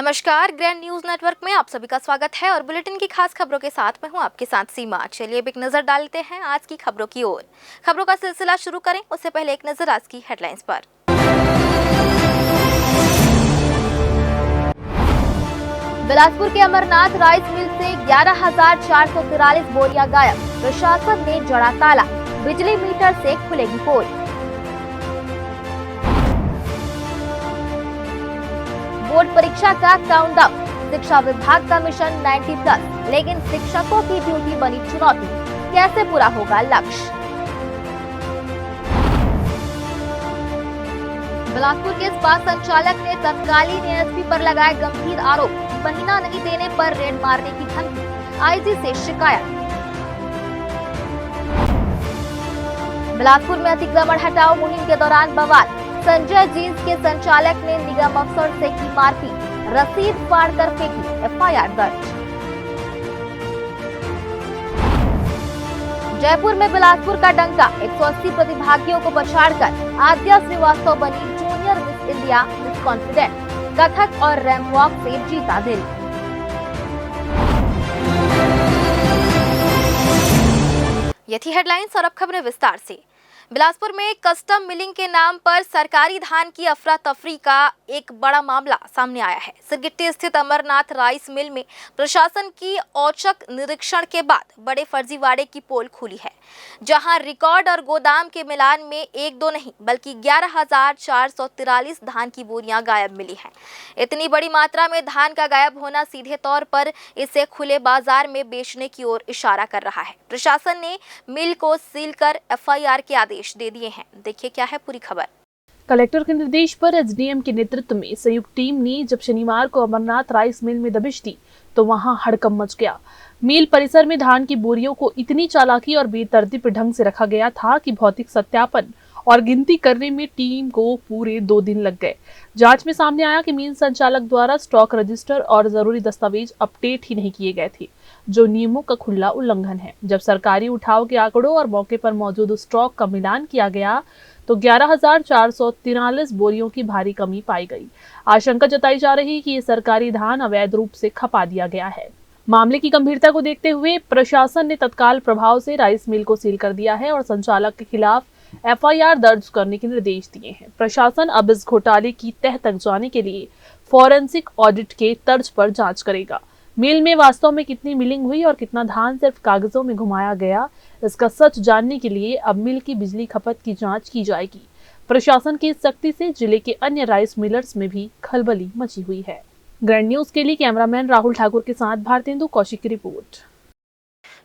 नमस्कार, grand news network में आप सभी का स्वागत है और बुलेटिन की खास खबरों के साथ मैं हूं आपके साथ सीमा। चलिए अब एक नजर डालते हैं आज की खबरों की ओर। खबरों का सिलसिला शुरू करें उससे पहले एक नजर आज की हेडलाइंस पर। बिलासपुर के अमरनाथ राइस मिल से 11,443 बोरियां गायब, प्रशासन ने जड़ा ताला, बिजली मीटर से खुलेगी पोल। बोर्ड परीक्षा का काउंटडाउन, शिक्षा विभाग का मिशन 90+, लेकिन शिक्षकों की ड्यूटी बनी चुनौती, कैसे पूरा होगा लक्ष्य। बिलासपुर के स्पा संचालक ने तत्कालीन एएसपी पर लगाए गंभीर आरोप, महीना नहीं देने पर रेड मारने की धमकी, आईजी से शिकायत। बिलासपुर में अतिक्रमण हटाओ मुहिम के दौरान बवाल, संजय जींस के संचालक ने निगम अफसर से की मारपीट, रसीद फाड़कर फेंकी, एफआईआर दर्ज। जयपुर में बिलासपुर का डंका, 180 प्रतिभागियों को पछाड़कर आद्या श्रीवास्तव बनी junior miss India miss confident, Kathak और रैंप वॉक से जीता दिल। ये थी हेडलाइंस और अब खबरें विस्तार से। बिलासपुर में कस्टम मिलिंग के नाम पर सरकारी धान की अफरा तफरी का एक बड़ा मामला सामने आया है। सिरगिट्टी स्थित अमरनाथ राइस मिल में प्रशासन की औचक निरीक्षण के बाद बड़े फर्जीवाड़े की पोल खुली है, जहां रिकॉर्ड और गोदाम के मिलान में एक दो नहीं बल्कि 11,443 धान की बोरियां गायब मिली हैं। इतनी बड़ी मात्रा में धान का गायब होना सीधे तौर पर इसे खुले बाजार में बेचने की ओर इशारा कर रहा है। प्रशासन ने मिल को सील कर एफआईआर के आदेश दे दिए हैं। देखिए क्या है पूरी खबर। कलेक्टर के निर्देश पर एसडीएम के नेतृत्व में संयुक्त टीम ने जब शनिवार को अमरनाथ राइस मिल में दबिश दी तो वहां हड़कंप मच गया। मिल परिसर में धान की बोरियों को इतनी चालाकी और बेतरतीब ढंग से रखा गया था कि भौतिक सत्यापन और गिनती करने में टीम को पूरे 2 दिन लग गए। जांच में सामने आया कि मिल संचालक द्वारा स्टॉक रजिस्टर और जरूरी दस्तावेज अपडेट ही नहीं किए गए थे, जो नियमों का खुला उल्लंघन है। जब सरकारी उठाव के आंकड़ों और मौके पर मौजूद स्टॉक का मिलान किया गया तो 11,443 बोरियों की भारी कमी पाई गई। आशंका जताई जा रही है कि ये सरकारी धान अवैध रूप से खपा दिया गया है। मामले की गंभीरता को देखते हुए प्रशासन ने तत्काल प्रभाव से राइस मिल को सील कर दिया है और संचालक के खिलाफ एफआईआर दर्ज करने के निर्देश दिए हैं। प्रशासन अब इस घोटाले की तह तक जाने के लिए फॉरेंसिक ऑडिट के तर्ज पर जांच करेगा। मिल में वास्तव में कितनी मिलिंग हुई और कितना धान सिर्फ कागजों में घुमाया गया, इसका सच जानने के लिए अब मिल की बिजली खपत की जांच की जाएगी। प्रशासन की इस सख्ती से जिले के अन्य राइस मिलर्स में भी खलबली मची हुई है। ग्रैंड न्यूज के लिए कैमरामैन राहुल ठाकुर के साथ भारतेंदु कौशिक की रिपोर्ट।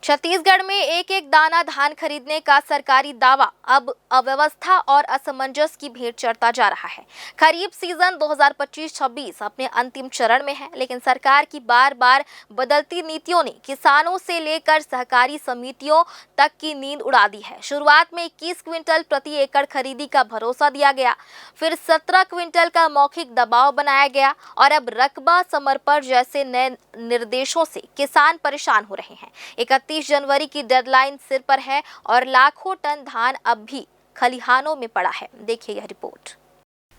छत्तीसगढ़ में एक एक दाना धान खरीदने का सरकारी दावा अब अव्यवस्था और असमंजस की भेंट चढ़ता जा रहा है। खरीफ सीजन 2025-26 अपने अंतिम चरण में है, लेकिन सरकार की बार बार बदलती नीतियों ने किसानों से लेकर सहकारी समितियों तक की नींद उड़ा दी है। शुरुआत में 21 क्विंटल प्रति एकड़ खरीदी का भरोसा दिया गया, फिर 17 क्विंटल का मौखिक दबाव बनाया गया और अब रकबा समर्पण जैसे नए निर्देशों से किसान परेशान हो रहे हैं। 31 जनवरी की डेडलाइन सिर पर है और लाखों टन धान अब भी खलिहानों में पड़ा है। देखिए यह रिपोर्ट।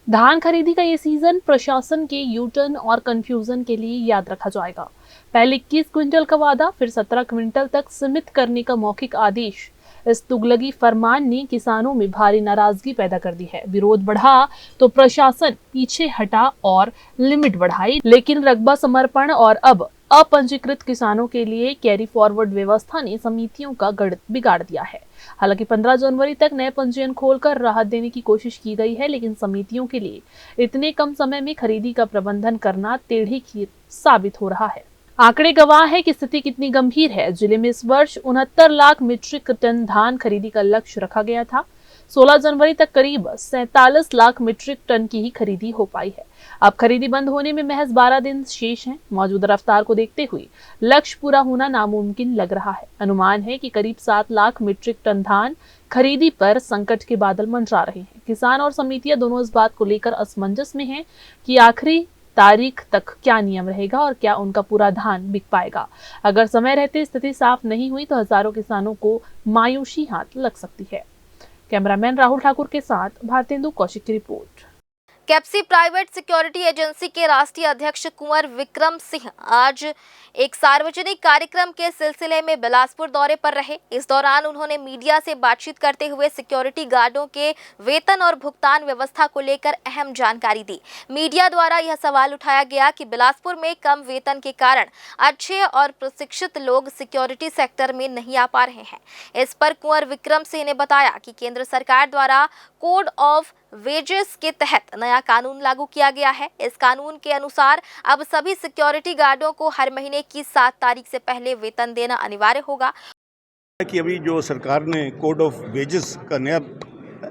धान खरीदी का ये सीजन प्रशासन के यू टर्न और कंफ्यूजन के लिए याद रखा जाएगा। पहले 21 क्विंटल का वादा, फिर 17 क्विंटल तक सीमित करने का मौखिक आदेश। इस तुगलकी फरमान ने किसानों में भारी नाराजगी पैदा कर दी है। विरोध बढ़ा तो प्रशासन पीछे हटा और लिमिट बढ़ाई, लेकिन रकबा समर्पण और अब अपंजीकृत किसानों के लिए कैरी फॉरवर्ड व्यवस्था ने समितियों का गणित बिगाड़ दिया है। हालांकि 15 जनवरी तक नए पंजीयन खोलकर राहत देने की कोशिश की गई है, लेकिन समितियों के लिए इतने कम समय में खरीदी का प्रबंधन करना टेढ़ी खीर साबित हो रहा है। आंकड़े गवाह है कि स्थिति कितनी गंभीर है। जिले में इस वर्ष 69 लाख मीट्रिक टन धान खरीदी का लक्ष्य रखा गया था। 16 जनवरी तक करीब 47 लाख मीट्रिक टन की ही खरीदी हो पाई है। अब खरीदी बंद होने में महज 12 दिन शेष हैं। मौजूदा रफ्तार को देखते हुए लक्ष्य पूरा होना नामुमकिन लग रहा है। अनुमान है कि करीब 7 लाख मीट्रिक टन धान खरीदी पर संकट के बादल मंडरा रहे हैं। किसान और समितियां दोनों इस बात को लेकर असमंजस में हैं कि आखिरी तारीख तक क्या नियम रहेगा और क्या उनका पूरा धान बिक पाएगा। अगर समय रहते स्थिति साफ नहीं हुई तो हजारों किसानों को मायूसी हाथ लग सकती है। कैमरामैन राहुल ठाकुर के साथ भारतेंदु कौशिक की report. Capsey private security agency के राष्ट्रीय अध्यक्ष कुंवर विक्रम सिंह आज एक सार्वजनिक कार्यक्रम के सिलसिले में बिलासपुर दौरे पर रहे। इस दौरान उन्होंने मीडिया से बातचीत करते हुए सिक्योरिटी गार्डों के वेतन और भुगतान व्यवस्था को लेकर अहम जानकारी दी। मीडिया द्वारा यह सवाल उठाया गया कि बिलासपुर में कम वेतन के कारण अच्छे और प्रशिक्षित लोग सिक्योरिटी सेक्टर में नहीं आ पा रहे हैं। इस पर कुंवर विक्रम सिंह ने बताया कि केंद्र सरकार द्वारा कोड ऑफ वेजेस के तहत नया कानून लागू किया गया है। इस कानून के अनुसार अब सभी सिक्योरिटी गार्डों को हर महीने की 7 तारीख से पहले वेतन देना अनिवार्य होगा। कि अभी जो सरकार ने कोड ऑफ वेजेस का नया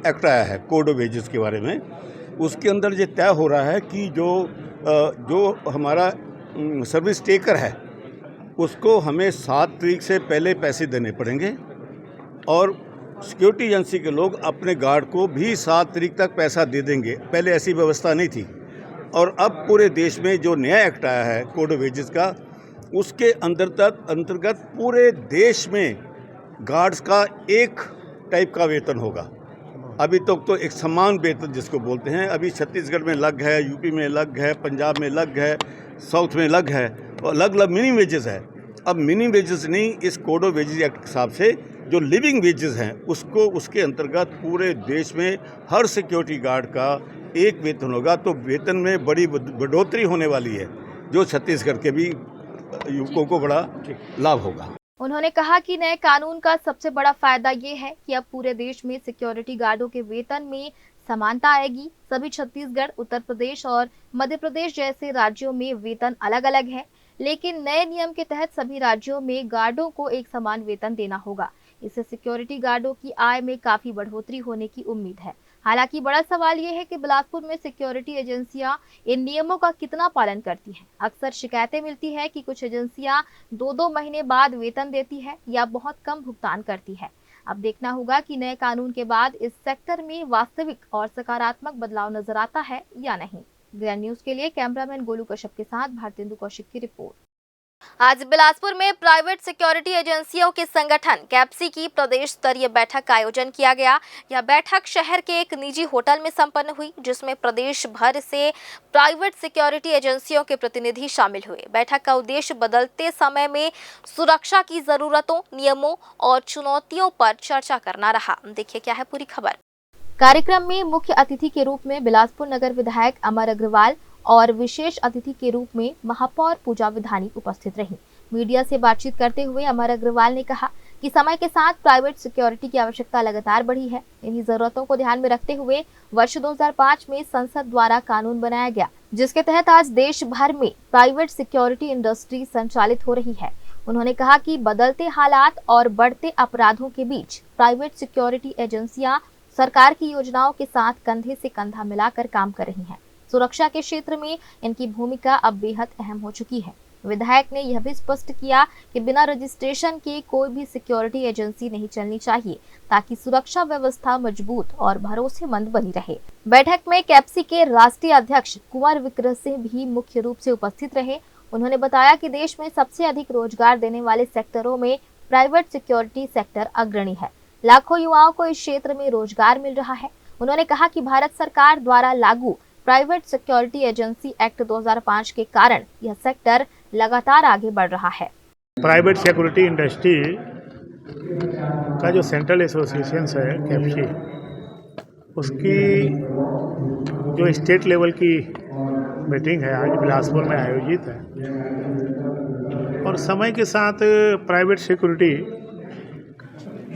एक्ट आया है, कोड ऑफ वेजेस के बारे में, उसके अंदर ये तय हो रहा है कि जो हमारा सर्विस टेकर है उसको हमें 7 तारीख से पहले पैसे देने पड़ेंगे और सिक्योरिटी एजेंसी के लोग अपने गार्ड को भी 7 तारीख तक पैसा दे देंगे। पहले ऐसी व्यवस्था नहीं थी और अब पूरे देश में जो नया एक्ट आया है कोड ऑफ वेजेस का, उसके अंतर्गत पूरे देश में गार्ड्स का एक टाइप का वेतन होगा। अभी तक तो एक समान वेतन जिसको बोलते हैं, अभी छत्तीसगढ़ में अलग है, यूपी में अलग है, पंजाब में अलग है, साउथ में अलग है, और अलग अलग मिनिमम वेजेस है। अब मिनिमम वेजेस नहीं, इस कोड ऑफ वेजेस एक्ट के हिसाब से जो लिविंग वेजेस हैं उसके अंतर्गत पूरे देश में हर सिक्योरिटी गार्ड का एक वेतन होगा। तो वेतन में बड़ी बढ़ोतरी होने वाली है, जो छत्तीसगढ़ के भी युवकों को बड़ा लाभ होगा। उन्होंने कहा कि नए कानून का सबसे बड़ा फायदा ये है कि अब पूरे देश में सिक्योरिटी गार्डों के वेतन में समानता आएगी। सभी छत्तीसगढ़, उत्तर प्रदेश और मध्य प्रदेश जैसे राज्यों में वेतन अलग अलग है, लेकिन नए नियम के तहत सभी राज्यों में गार्डों को एक समान वेतन देना होगा। इससे सिक्योरिटी गार्डों की आय में काफी बढ़ोतरी होने की उम्मीद है। हालांकि बड़ा सवाल ये है कि बिलासपुर में सिक्योरिटी एजेंसियां इन नियमों का कितना पालन करती हैं। अक्सर शिकायतें मिलती है कि कुछ एजेंसियां 2-2 महीने बाद वेतन देती है या बहुत कम भुगतान करती है। अब देखना होगा कि नए कानून के बाद इस सेक्टर में वास्तविक और सकारात्मक बदलाव नजर आता है या नहीं। ग्रैंड न्यूज के लिए कैमरामैन गोलू कश्यप के साथ भारतेंदु कौशिक की रिपोर्ट। आज बिलासपुर में प्राइवेट सिक्योरिटी एजेंसियों के संगठन कैप्सी की प्रदेश स्तरीय बैठक का आयोजन किया गया। यह बैठक शहर के एक निजी होटल में संपन्न हुई, जिसमें प्रदेश भर से प्राइवेट सिक्योरिटी एजेंसियों के प्रतिनिधि शामिल हुए। बैठक का उद्देश्य बदलते समय में सुरक्षा की जरूरतों, नियमों और चुनौतियों पर चर्चा करना रहा। देखिए क्या है पूरी खबर। कार्यक्रम में मुख्य अतिथि के रूप में बिलासपुर नगर विधायक अमर अग्रवाल और विशेष अतिथि के रूप में महापौर पूजा विधानी उपस्थित रहीं। मीडिया से बातचीत करते हुए अमर अग्रवाल ने कहा कि समय के साथ प्राइवेट सिक्योरिटी की आवश्यकता लगातार बढ़ी है। इन्हीं जरूरतों को ध्यान में रखते हुए वर्ष 2005 में संसद द्वारा कानून बनाया गया, जिसके तहत आज देश भर में प्राइवेट सिक्योरिटी इंडस्ट्री संचालित हो रही है। उन्होंने कहा कि बदलते हालात और बढ़ते अपराधों के बीच प्राइवेट सिक्योरिटी एजेंसियां सरकार की योजनाओं के साथ कंधे से कंधा मिलाकर काम कर रही हैं। सुरक्षा के क्षेत्र में इनकी भूमिका अब बेहद अहम हो चुकी है। विधायक ने यह भी स्पष्ट किया कि बिना रजिस्ट्रेशन के कोई भी सिक्योरिटी एजेंसी नहीं चलनी चाहिए, ताकि सुरक्षा व्यवस्था मजबूत और भरोसेमंद बनी रहे। बैठक में कैप्सी के राष्ट्रीय अध्यक्ष कुंवर विक्रम सिंह भी मुख्य रूप से उपस्थित रहे। उन्होंने बताया कि देश में सबसे अधिक रोजगार देने वाले सेक्टरों में प्राइवेट सिक्योरिटी सेक्टर अग्रणी है। लाखों युवाओं को इस क्षेत्र में रोजगार मिल रहा है। उन्होंने कहा कि भारत सरकार द्वारा लागू प्राइवेट सिक्योरिटी एजेंसी एक्ट 2005 के कारण यह सेक्टर लगातार आगे बढ़ रहा है। प्राइवेट सिक्योरिटी इंडस्ट्री का जो सेंट्रल एसोसिएशन है कैप्सी, उसकी जो स्टेट लेवल की मीटिंग है आज बिलासपुर में आयोजित है, और समय के साथ प्राइवेट सिक्योरिटी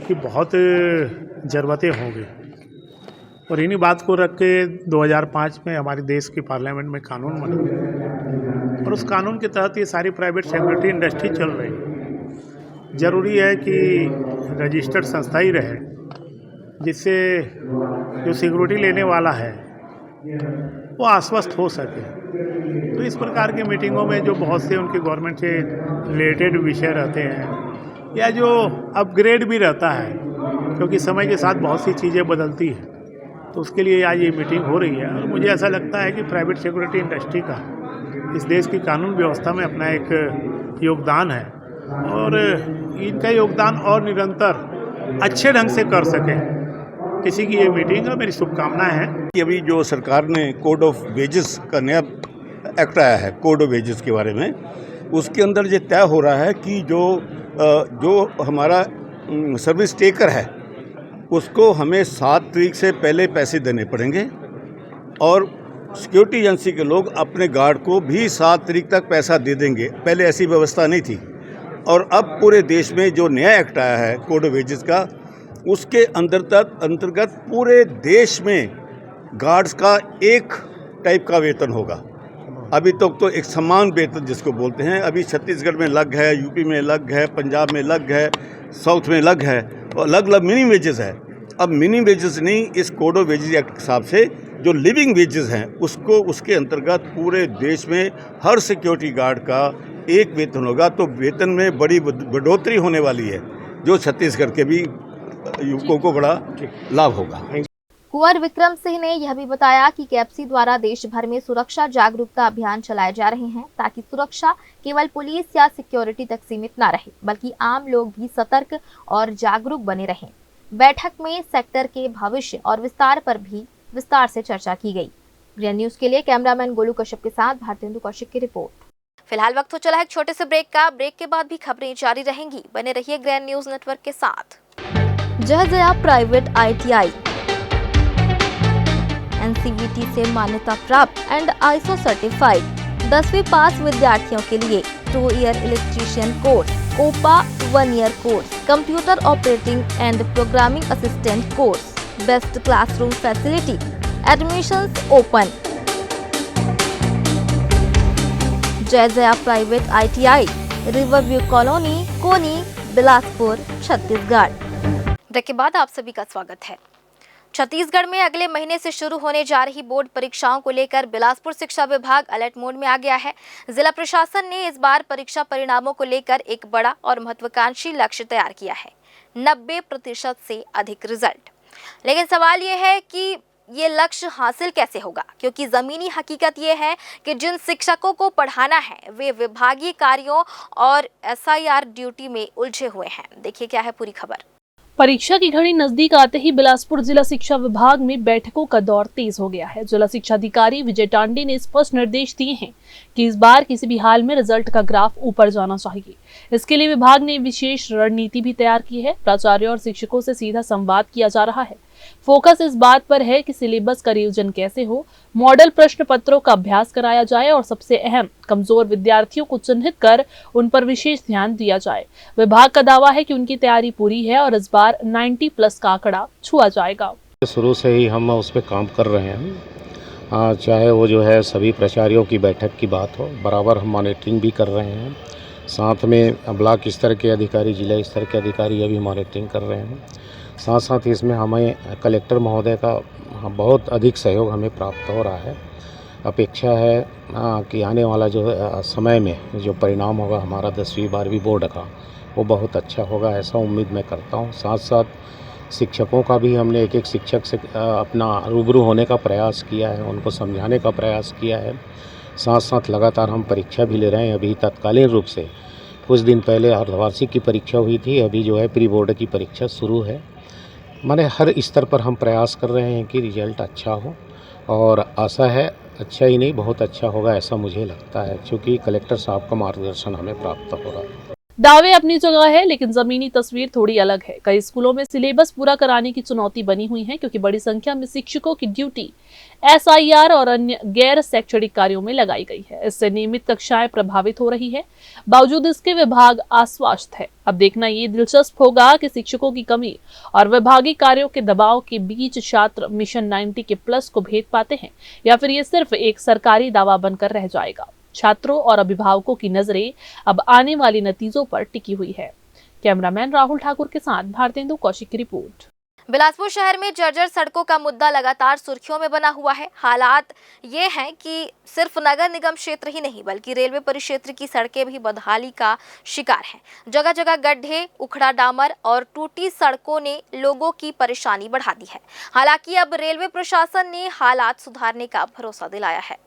की बहुत ज़रूरतें होंगी, और इन्हीं बात को रख के 2005 में हमारे देश की पार्लियामेंट में कानून बना, और उस कानून के तहत ये सारी प्राइवेट सिक्योरिटी इंडस्ट्री चल रही है। ज़रूरी है कि रजिस्टर्ड संस्था ही रहे, जिससे जो सिक्योरिटी लेने वाला है वो आश्वस्त हो सके। तो इस प्रकार की मीटिंगों में जो बहुत से उनके गवर्नमेंट से रिलेटेड विषय रहते हैं, या जो अपग्रेड भी रहता है, क्योंकि समय के साथ बहुत सी चीज़ें बदलती हैं, तो उसके लिए आज ये मीटिंग हो रही है। और मुझे ऐसा लगता है कि प्राइवेट सिक्योरिटी इंडस्ट्री का इस देश की कानून व्यवस्था में अपना एक योगदान है, और इनका योगदान और निरंतर अच्छे ढंग से कर सकें, किसी की ये मीटिंग है, मेरी शुभकामनाएं हैं। कि अभी जो सरकार ने कोड ऑफ वेजेस का नया एक्ट आया है, कोड ऑफ वेजेस के बारे में, उसके अंदर ये तय हो रहा है कि जो हमारा सर्विस टेकर है उसको हमें 7 तारीख से पहले पैसे देने पड़ेंगे और सिक्योरिटी एजेंसी के लोग अपने गार्ड को भी 7 तारीख तक पैसा दे देंगे। पहले ऐसी व्यवस्था नहीं थी और अब पूरे देश में जो नया एक्ट आया है कोड ऑफ वेजेस का, उसके अंतर्गत पूरे देश में गार्ड्स का एक टाइप का वेतन होगा। अभी तक तो एक समान वेतन जिसको बोलते हैं, अभी छत्तीसगढ़ में अलग है, यूपी में अलग है, पंजाब में अलग है, साउथ में अलग है और अलग अलग मिनिमम वेजेस है। अब मिनिमम वेजेस नहीं, इस कोड ऑफ वेजेस एक्ट के हिसाब से जो लिविंग वेजेस हैं उसके अंतर्गत पूरे देश में हर सिक्योरिटी गार्ड का एक वेतन होगा। तो वेतन में बड़ी बढ़ोतरी होने वाली है, जो छत्तीसगढ़ के भी युवकों को बड़ा लाभ होगा। कुंवर विक्रम सिंह ने यह भी बताया कि केएफसी द्वारा देश भर में सुरक्षा जागरूकता अभियान चलाए जा रहे हैं ताकि सुरक्षा केवल पुलिस या सिक्योरिटी तक सीमित न रहे बल्कि आम लोग भी सतर्क और जागरूक बने रहें। बैठक में सेक्टर के भविष्य और विस्तार पर भी विस्तार से चर्चा की गई। ग्रीन न्यूज के लिए कैमरामैन गोलू कश्यप के साथ भारतेंदु कौशिक की रिपोर्ट। फिलहाल वक्त हो चला है एक छोटे से ब्रेक का। ब्रेक के बाद भी खबरें जारी रहेंगी, बने रहिए ग्रीन न्यूज नेटवर्क के साथ। जय प्राइवेट ITI NCVT से मान्यता प्राप्त एंड ISO सर्टिफाइड 10वीं पास विद्यार्थियों के लिए 2 year electrician course, COPA 1 year course, computer operating and programming assistant course, best classroom facility, admissions open. Jai private ITI, Riverview colony, Koni, Bilaspur, Chhattisgarh. Break के बाद आप सभी का स्वागत है। छत्तीसगढ़ में अगले महीने से शुरू होने जा रही बोर्ड परीक्षाओं को लेकर बिलासपुर शिक्षा विभाग अलर्ट मोड में आ गया है। जिला प्रशासन ने इस बार परीक्षा परिणामों को लेकर एक बड़ा और महत्वाकांक्षी लक्ष्य तैयार किया है, 90% से अधिक रिजल्ट। लेकिन सवाल यह है कि ये लक्ष्य हासिल कैसे होगा, क्योंकि जमीनी हकीकत ये है कि जिन शिक्षकों को पढ़ाना है वे विभागीय कार्यों और SIR ड्यूटी में उलझे हुए हैं। देखिए क्या है पूरी खबर। परीक्षा की घड़ी नजदीक आते ही बिलासपुर जिला शिक्षा विभाग में बैठकों का दौर तेज हो गया है। जिला शिक्षा अधिकारी विजय टांडे ने स्पष्ट निर्देश दिए हैं कि इस बार किसी भी हाल में रिजल्ट का ग्राफ ऊपर जाना चाहिए। इसके लिए विभाग ने विशेष रणनीति भी तैयार की है। प्राचार्यों और शिक्षकों से सीधा संवाद किया जा रहा है। फोकस इस बात पर है कि सिलेबस का रिवीजन कैसे हो, मॉडल प्रश्न पत्रों का अभ्यास कराया जाए और सबसे अहम कमजोर विद्यार्थियों को चिन्हित कर उन पर विशेष ध्यान दिया जाए। विभाग का दावा है कि उनकी तैयारी पूरी है और इस बार 90+ का आंकड़ा छुआ जाएगा। शुरू से ही हम उस पर काम कर रहे हैं, चाहे वो जो है सभी प्राचार्यों की बैठक की बात हो, बराबर हम मॉनिटरिंग भी कर रहे हैं। साथ में ब्लॉक स्तर के अधिकारी, जिला स्तर के अधिकारी अभी मॉनिटरिंग कर रहे हैं। साथ साथ इसमें हमें कलेक्टर महोदय का बहुत अधिक सहयोग हमें प्राप्त हो रहा है। अपेक्षा है कि आने वाला जो समय में जो परिणाम होगा हमारा 10वीं 12वीं बोर्ड का, वो बहुत अच्छा होगा, ऐसा उम्मीद मैं करता हूँ। साथ साथ शिक्षकों का भी हमने एक शिक्षक से अपना रूबरू होने का प्रयास किया है, उनको समझाने का प्रयास किया है। साथ साथ लगातार हम परीक्षा भी ले रहे हैं। अभी तत्कालीन रूप से कुछ दिन पहले अर्धवार्षिक की परीक्षा हुई थी, अभी जो है प्री बोर्ड की परीक्षा शुरू है। माने हर स्तर पर हम प्रयास कर रहे हैं कि रिजल्ट अच्छा हो और आशा है अच्छा ही नहीं बहुत अच्छा होगा, ऐसा मुझे लगता है, क्योंकि कलेक्टर साहब का मार्गदर्शन हमें प्राप्त हो रहा है। दावे अपनी जगह है, लेकिन जमीनी तस्वीर थोड़ी अलग है। कई स्कूलों में सिलेबस पूरा कराने की चुनौती बनी हुई है, क्योंकि बड़ी संख्या में शिक्षकों की ड्यूटी SIR और अन्य गैर शैक्षणिक कार्यों में लगाई गई है। इससे नियमित कक्षाएं प्रभावित हो रही है। बावजूद इसके विभाग आश्वस्त है। अब देखना ये दिलचस्प होगा कि शिक्षकों की कमी और विभागीय कार्यों के दबाव के बीच छात्र मिशन 90+ को भेद पाते हैं या फिर ये सिर्फ एक सरकारी दावा बनकर रह जाएगा। छात्रों और अभिभावकों की नजरें अब आने वाले नतीजों पर टिकी हुई है। कैमरामैन राहुल ठाकुर के साथ भारतेंदु कौशिक की रिपोर्ट। बिलासपुर शहर में जर्जर सड़कों का मुद्दा लगातार सुर्खियों में बना हुआ है। हालात ये हैं कि सिर्फ नगर निगम क्षेत्र ही नहीं बल्कि रेलवे परिक्षेत्र की सड़कें भी बदहाली का शिकार हैं। जगह जगह गड्ढे, उखड़ा डामर और टूटी सड़कों ने लोगों की परेशानी बढ़ा दी है। हालांकि अब रेलवे प्रशासन ने हालात सुधारने का भरोसा दिलाया है।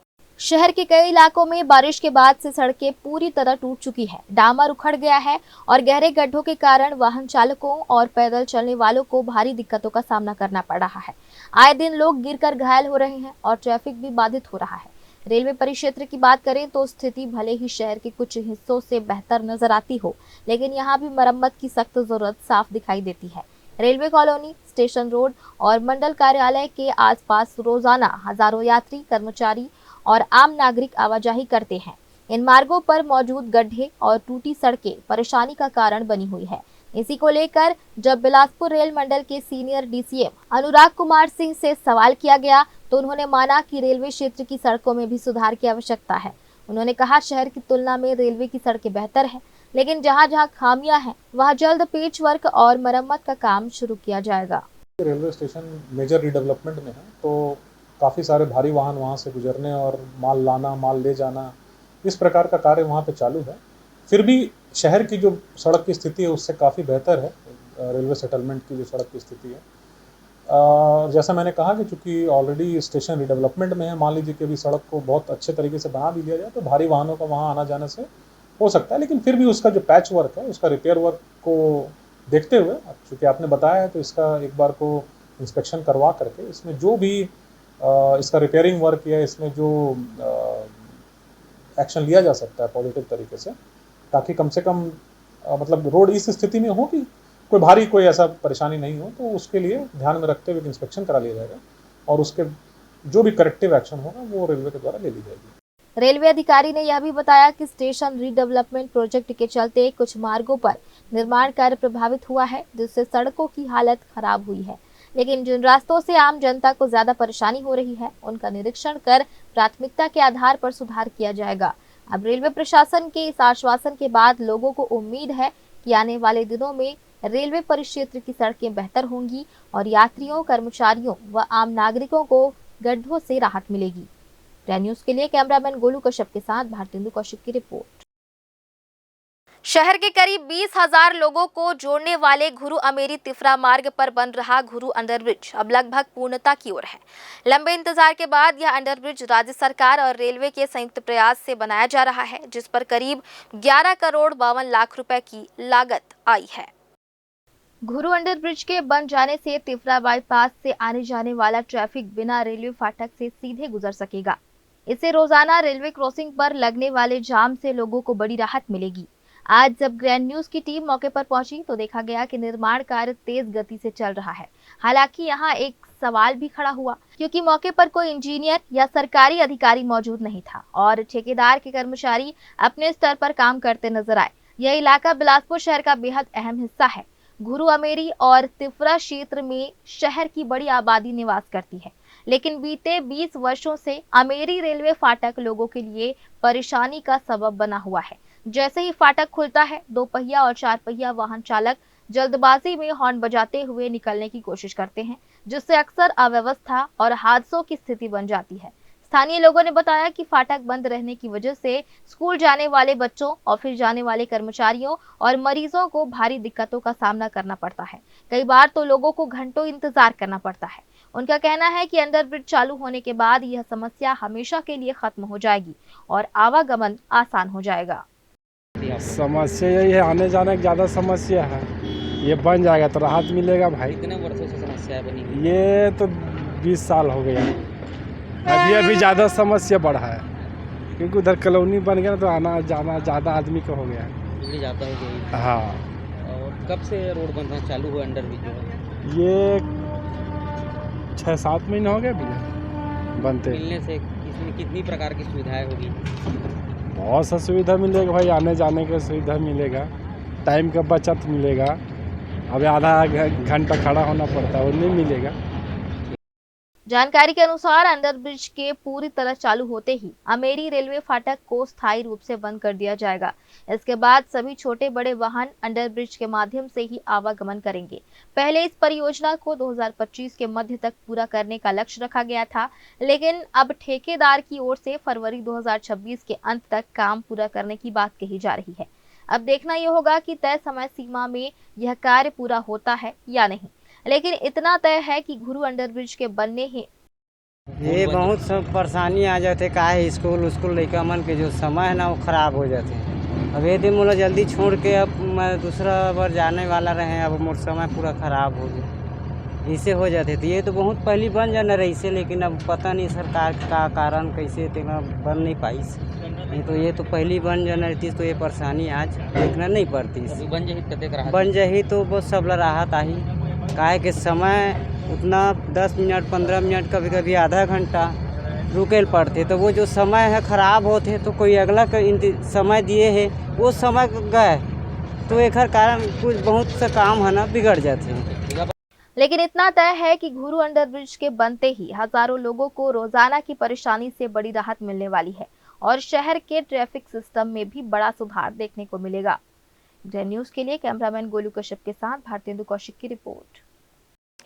शहर के कई इलाकों में बारिश के बाद से सड़कें पूरी तरह टूट चुकी है। डामर उखड़ गया है और गहरे गड्ढों के कारण वाहन चालकों और पैदल चलने वालों को भारी दिक्कतों का सामना करना पड़ रहा है। आए दिन लोग गिरकर घायल हो रहे हैं और ट्रैफिक भी बाधित हो रहा है। रेलवे परिक्षेत्र की बात करें तो स्थिति भले ही शहर के कुछ हिस्सों से बेहतर नजर आती हो, लेकिन यहाँ भी मरम्मत की सख्त जरूरत साफ दिखाई देती है। रेलवे कॉलोनी, स्टेशन रोड और मंडल कार्यालय के आसपास रोजाना हजारों यात्री, कर्मचारी और आम नागरिक आवाजाही करते हैं। इन मार्गों पर मौजूद गड्ढे और टूटी सड़कें परेशानी का कारण बनी हुई है। इसी को लेकर जब बिलासपुर रेल मंडल के सीनियर डीसीएम अनुराग कुमार सिंह से सवाल किया गया तो उन्होंने माना कि रेलवे क्षेत्र की सड़कों में भी सुधार की आवश्यकता है। उन्होंने कहा, शहर की तुलना में रेलवे की सड़कें बेहतर है, लेकिन जहां जहां खामियां हैं वहां जल्द पेच वर्क और मरम्मत का काम शुरू किया जाएगा। रेलवे स्टेशन मेजर रिडेवलपमेंट में है, तो काफ़ी सारे भारी वाहन वहाँ से गुजरने और माल लाना, माल ले जाना, इस प्रकार का कार्य वहाँ पे चालू है। फिर भी शहर की जो सड़क की स्थिति है उससे काफ़ी बेहतर है रेलवे सेटलमेंट की जो सड़क की स्थिति है। जैसा मैंने कहा कि चूँकि ऑलरेडी स्टेशन रिडेवलपमेंट में है, मान लीजिए कि अभी सड़क को बहुत अच्छे तरीके से बना भी दिया जाए तो भारी वाहनों का वहाँ आना जाने से हो सकता है, लेकिन फिर भी उसका जो पैच वर्क है, उसका रिपेयर वर्क को देखते हुए, चूँकि आपने बताया है तो इसका एक बार को इंस्पेक्शन करवा करके इसमें जो भी इसका रिपेयरिंग वर्क या इसमें जो एक्शन लिया जा सकता है पॉजिटिव तरीके से, ताकि कम से कम मतलब रोड इस स्थिति में हो कि कोई भारी कोई ऐसा परेशानी नहीं हो, तो उसके लिए ध्यान में रखते हुए इंस्पेक्शन करा लिया जाएगा और उसके जो भी करेक्टिव एक्शन होगा वो रेलवे के द्वारा ले ली जाएगी। रेलवे अधिकारी ने यह भी बताया कि स्टेशन रीडेवलपमेंट प्रोजेक्ट के चलते कुछ मार्गों पर निर्माण कार्य प्रभावित हुआ है, जिससे सड़कों की हालत खराब हुई है, लेकिन जिन रास्तों से आम जनता को ज्यादा परेशानी हो रही है उनका निरीक्षण कर प्राथमिकता के आधार पर सुधार किया जाएगा। अब रेलवे प्रशासन के इस आश्वासन के बाद लोगों को उम्मीद है कि आने वाले दिनों में रेलवे परिक्षेत्र की सड़कें बेहतर होंगी और यात्रियों, कर्मचारियों व आम नागरिकों को गड्ढों से राहत मिलेगी। प्रेम न्यूज के लिए कैमरामैन गोलू कश्यप के साथ भारतेंदु कौशिक की रिपोर्ट। शहर के करीब 20,000 लोगों को जोड़ने वाले घुरु अमेरी तिफरा मार्ग पर बन रहा घुरु अंडरब्रिज अब लगभग पूर्णता की ओर है। लंबे इंतजार के बाद यह अंडरब्रिज राज्य सरकार और रेलवे के संयुक्त प्रयास से बनाया जा रहा है, जिस पर करीब 11 करोड़ 52 लाख रुपए की लागत आई है। घुरु अंडरब्रिज के बन जाने से तिफरा बाईपास से आने जाने वाला ट्रैफिक बिना रेलवे फाटक से सीधे गुजर सकेगा। इससे रोजाना रेलवे क्रॉसिंग पर लगने वाले जाम से लोगों को बड़ी राहत मिलेगी। आज जब ग्रैंड न्यूज की टीम मौके पर पहुंची तो देखा गया कि निर्माण कार्य तेज गति से चल रहा है। हालांकि यहां एक सवाल भी खड़ा हुआ, क्योंकि मौके पर कोई इंजीनियर या सरकारी अधिकारी मौजूद नहीं था और ठेकेदार के कर्मचारी अपने स्तर पर काम करते नजर आए। यह इलाका बिलासपुर शहर का बेहद अहम हिस्सा है। घुरु अमेरी और तिफरा क्षेत्र में शहर की बड़ी आबादी निवास करती है, लेकिन बीते 20 वर्षों से अमेरी रेलवे फाटक लोगों के लिए परेशानी का सबब बना हुआ है। जैसे ही फाटक खुलता है, 2 पहिया और 4 पहिया वाहन चालक जल्दबाजी में हॉर्न बजाते हुए निकलने की कोशिश करते हैं, जिससे अक्सर अव्यवस्था और हादसों की स्थिति बन जाती है। स्थानीय लोगों ने बताया कि फाटक बंद रहने की वजह से स्कूल जाने वाले बच्चों, ऑफिस जाने वाले कर्मचारियों और मरीजों को भारी दिक्कतों का सामना करना पड़ता है। कई बार तो लोगों को घंटों इंतजार करना पड़ता है। उनका कहना है कि अंडरब्रिज चालू होने के बाद यह समस्या हमेशा के लिए खत्म हो जाएगी और आवागमन आसान हो जाएगा। समस्या यही है, आने जाने की ज़्यादा समस्या है। ये बन जाएगा तो राहत मिलेगा भाई। कितने वर्षों से समस्या बनी हुई? ये तो 20 साल हो गया। अभी ज़्यादा समस्या बढ़ा है, क्योंकि उधर कॉलोनी बन गया तो आना जाना ज़्यादा आदमी का हो गया है। ज़्यादा हो गई। हाँ। और कब से रोड बनना चालू हुआ अंडरब्रिज जो है? ये 6-7 महीने हो गए भैया बनते। मिलने से इसमें कितनी प्रकार की सुविधाएं होगी? बहुत सा सुविधा मिलेगा भाई, आने जाने का सुविधा मिलेगा, टाइम का बचत मिलेगा। अभी आधा घंटा खड़ा होना पड़ता है, वो नहीं मिलेगा। जानकारी के अनुसार अंडरब्रिज के पूरी तरह चालू होते ही अमेरी रेलवे फाटक को स्थायी रूप से बंद कर दिया जाएगा। इसके बाद सभी छोटे बड़े वाहन अंडरब्रिज के माध्यम से ही आवागमन करेंगे। पहले इस परियोजना को 2025 के मध्य तक पूरा करने का लक्ष्य रखा गया था, लेकिन अब ठेकेदार की ओर से फरवरी 2026 के अंत तक काम पूरा करने की बात कही जा रही है। अब देखना यह होगा कि तय समय सीमा में यह कार्य पूरा होता है या नहीं, लेकिन इतना तय है कि घुरु अंडरब्रिज के बनने ही ये बहुत सब परेशानी आ जाते का है स्कूल लड़का मन के जो समय है ना वो खराब हो जाते हैं। अब यदि मोला जल्दी छोड़ के अब मैं दूसरा बार जाने वाला रहे, अब मोर समय पूरा खराब हो गया, इससे हो जाते। तो ये तो बहुत पहले बन जाना रही से, लेकिन अब पता नहीं सरकार का कारण कैसे तेना बन नहीं पाई। नहीं तो ये तो पहले बन जाना रहती तो ये परेशानी आज देखना नहीं पड़ती। बन जाही तो बहुत सबला राहत आही, काहे के समय उतना 10 मिनट 15 मिनट कभी कभी आधा घंटा रुकेल पड़ते, तो वो जो समय है ख़राब होते तो कोई अगला समय दिए है वो समय गए, तो एक कारण कुछ बहुत से काम है ना बिगड़ जाते हैं। लेकिन इतना तय है कि घुरु अंडरब्रिज के बनते ही हजारों लोगों को रोजाना की परेशानी से बड़ी राहत मिलने वाली है और शहर के ट्रैफिक सिस्टम में भी बड़ा सुधार देखने को मिलेगा। ग्रैंड न्यूज के लिए कैमरामैन गोलू कश्यप के साथ भारतेंदु कौशिक की रिपोर्ट।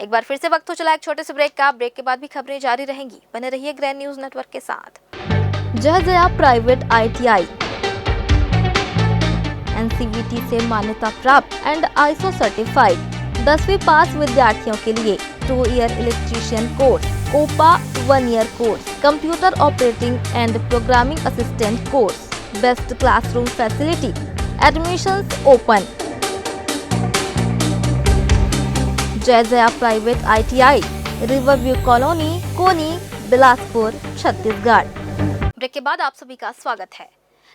एक बार फिर से वक्त हो चला एक छोटे से ब्रेक का। ब्रेक के बाद भी खबरें जारी रहेंगी, बने रहिए ग्रैंड न्यूज नेटवर्क के साथ। जयजया प्राइवेट ITI NCVT से मान्यता प्राप्त एंड ISO सर्टिफाइड 10वीं पास विद्यार्थियों के लिए 2 year electrician course, COPA 1 year course, computer operating and programming assistant course, best classroom facility, admissions open. Jayjaya private ITI, Riverview colony, Koni, Bilaspur, Chhattisgarh. Break के बाद आप सभी का स्वागत है।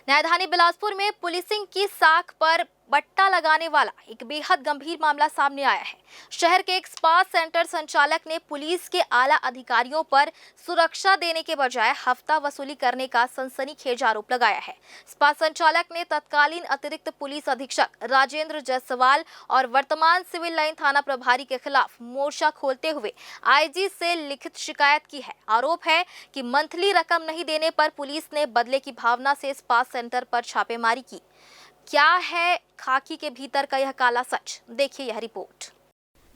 न्यायधानी बिलासपुर में पुलिसिंग की साख पर बट्टा लगाने वाला एक बेहद गंभीर मामला सामने आया है। शहर के एक स्पा सेंटर संचालक ने पुलिस के आला अधिकारियों पर सुरक्षा देने के बजाय हफ्ता वसूली करने का सनसनीखेज आरोप लगाया है। स्पा संचालक ने तत्कालीन अतिरिक्त पुलिस अधीक्षक राजेंद्र जायसवाल और वर्तमान सिविल लाइन थाना प्रभारी के खिलाफ मोर्चा खोलते हुए IG से लिखित शिकायत की है। आरोप है कि मंथली रकम नहीं देने पर पुलिस ने बदले की भावना से स्पा सेंटर पर छापेमारी की। क्या है खाकी के भीतर का यह काला सच, देखिए यह रिपोर्ट।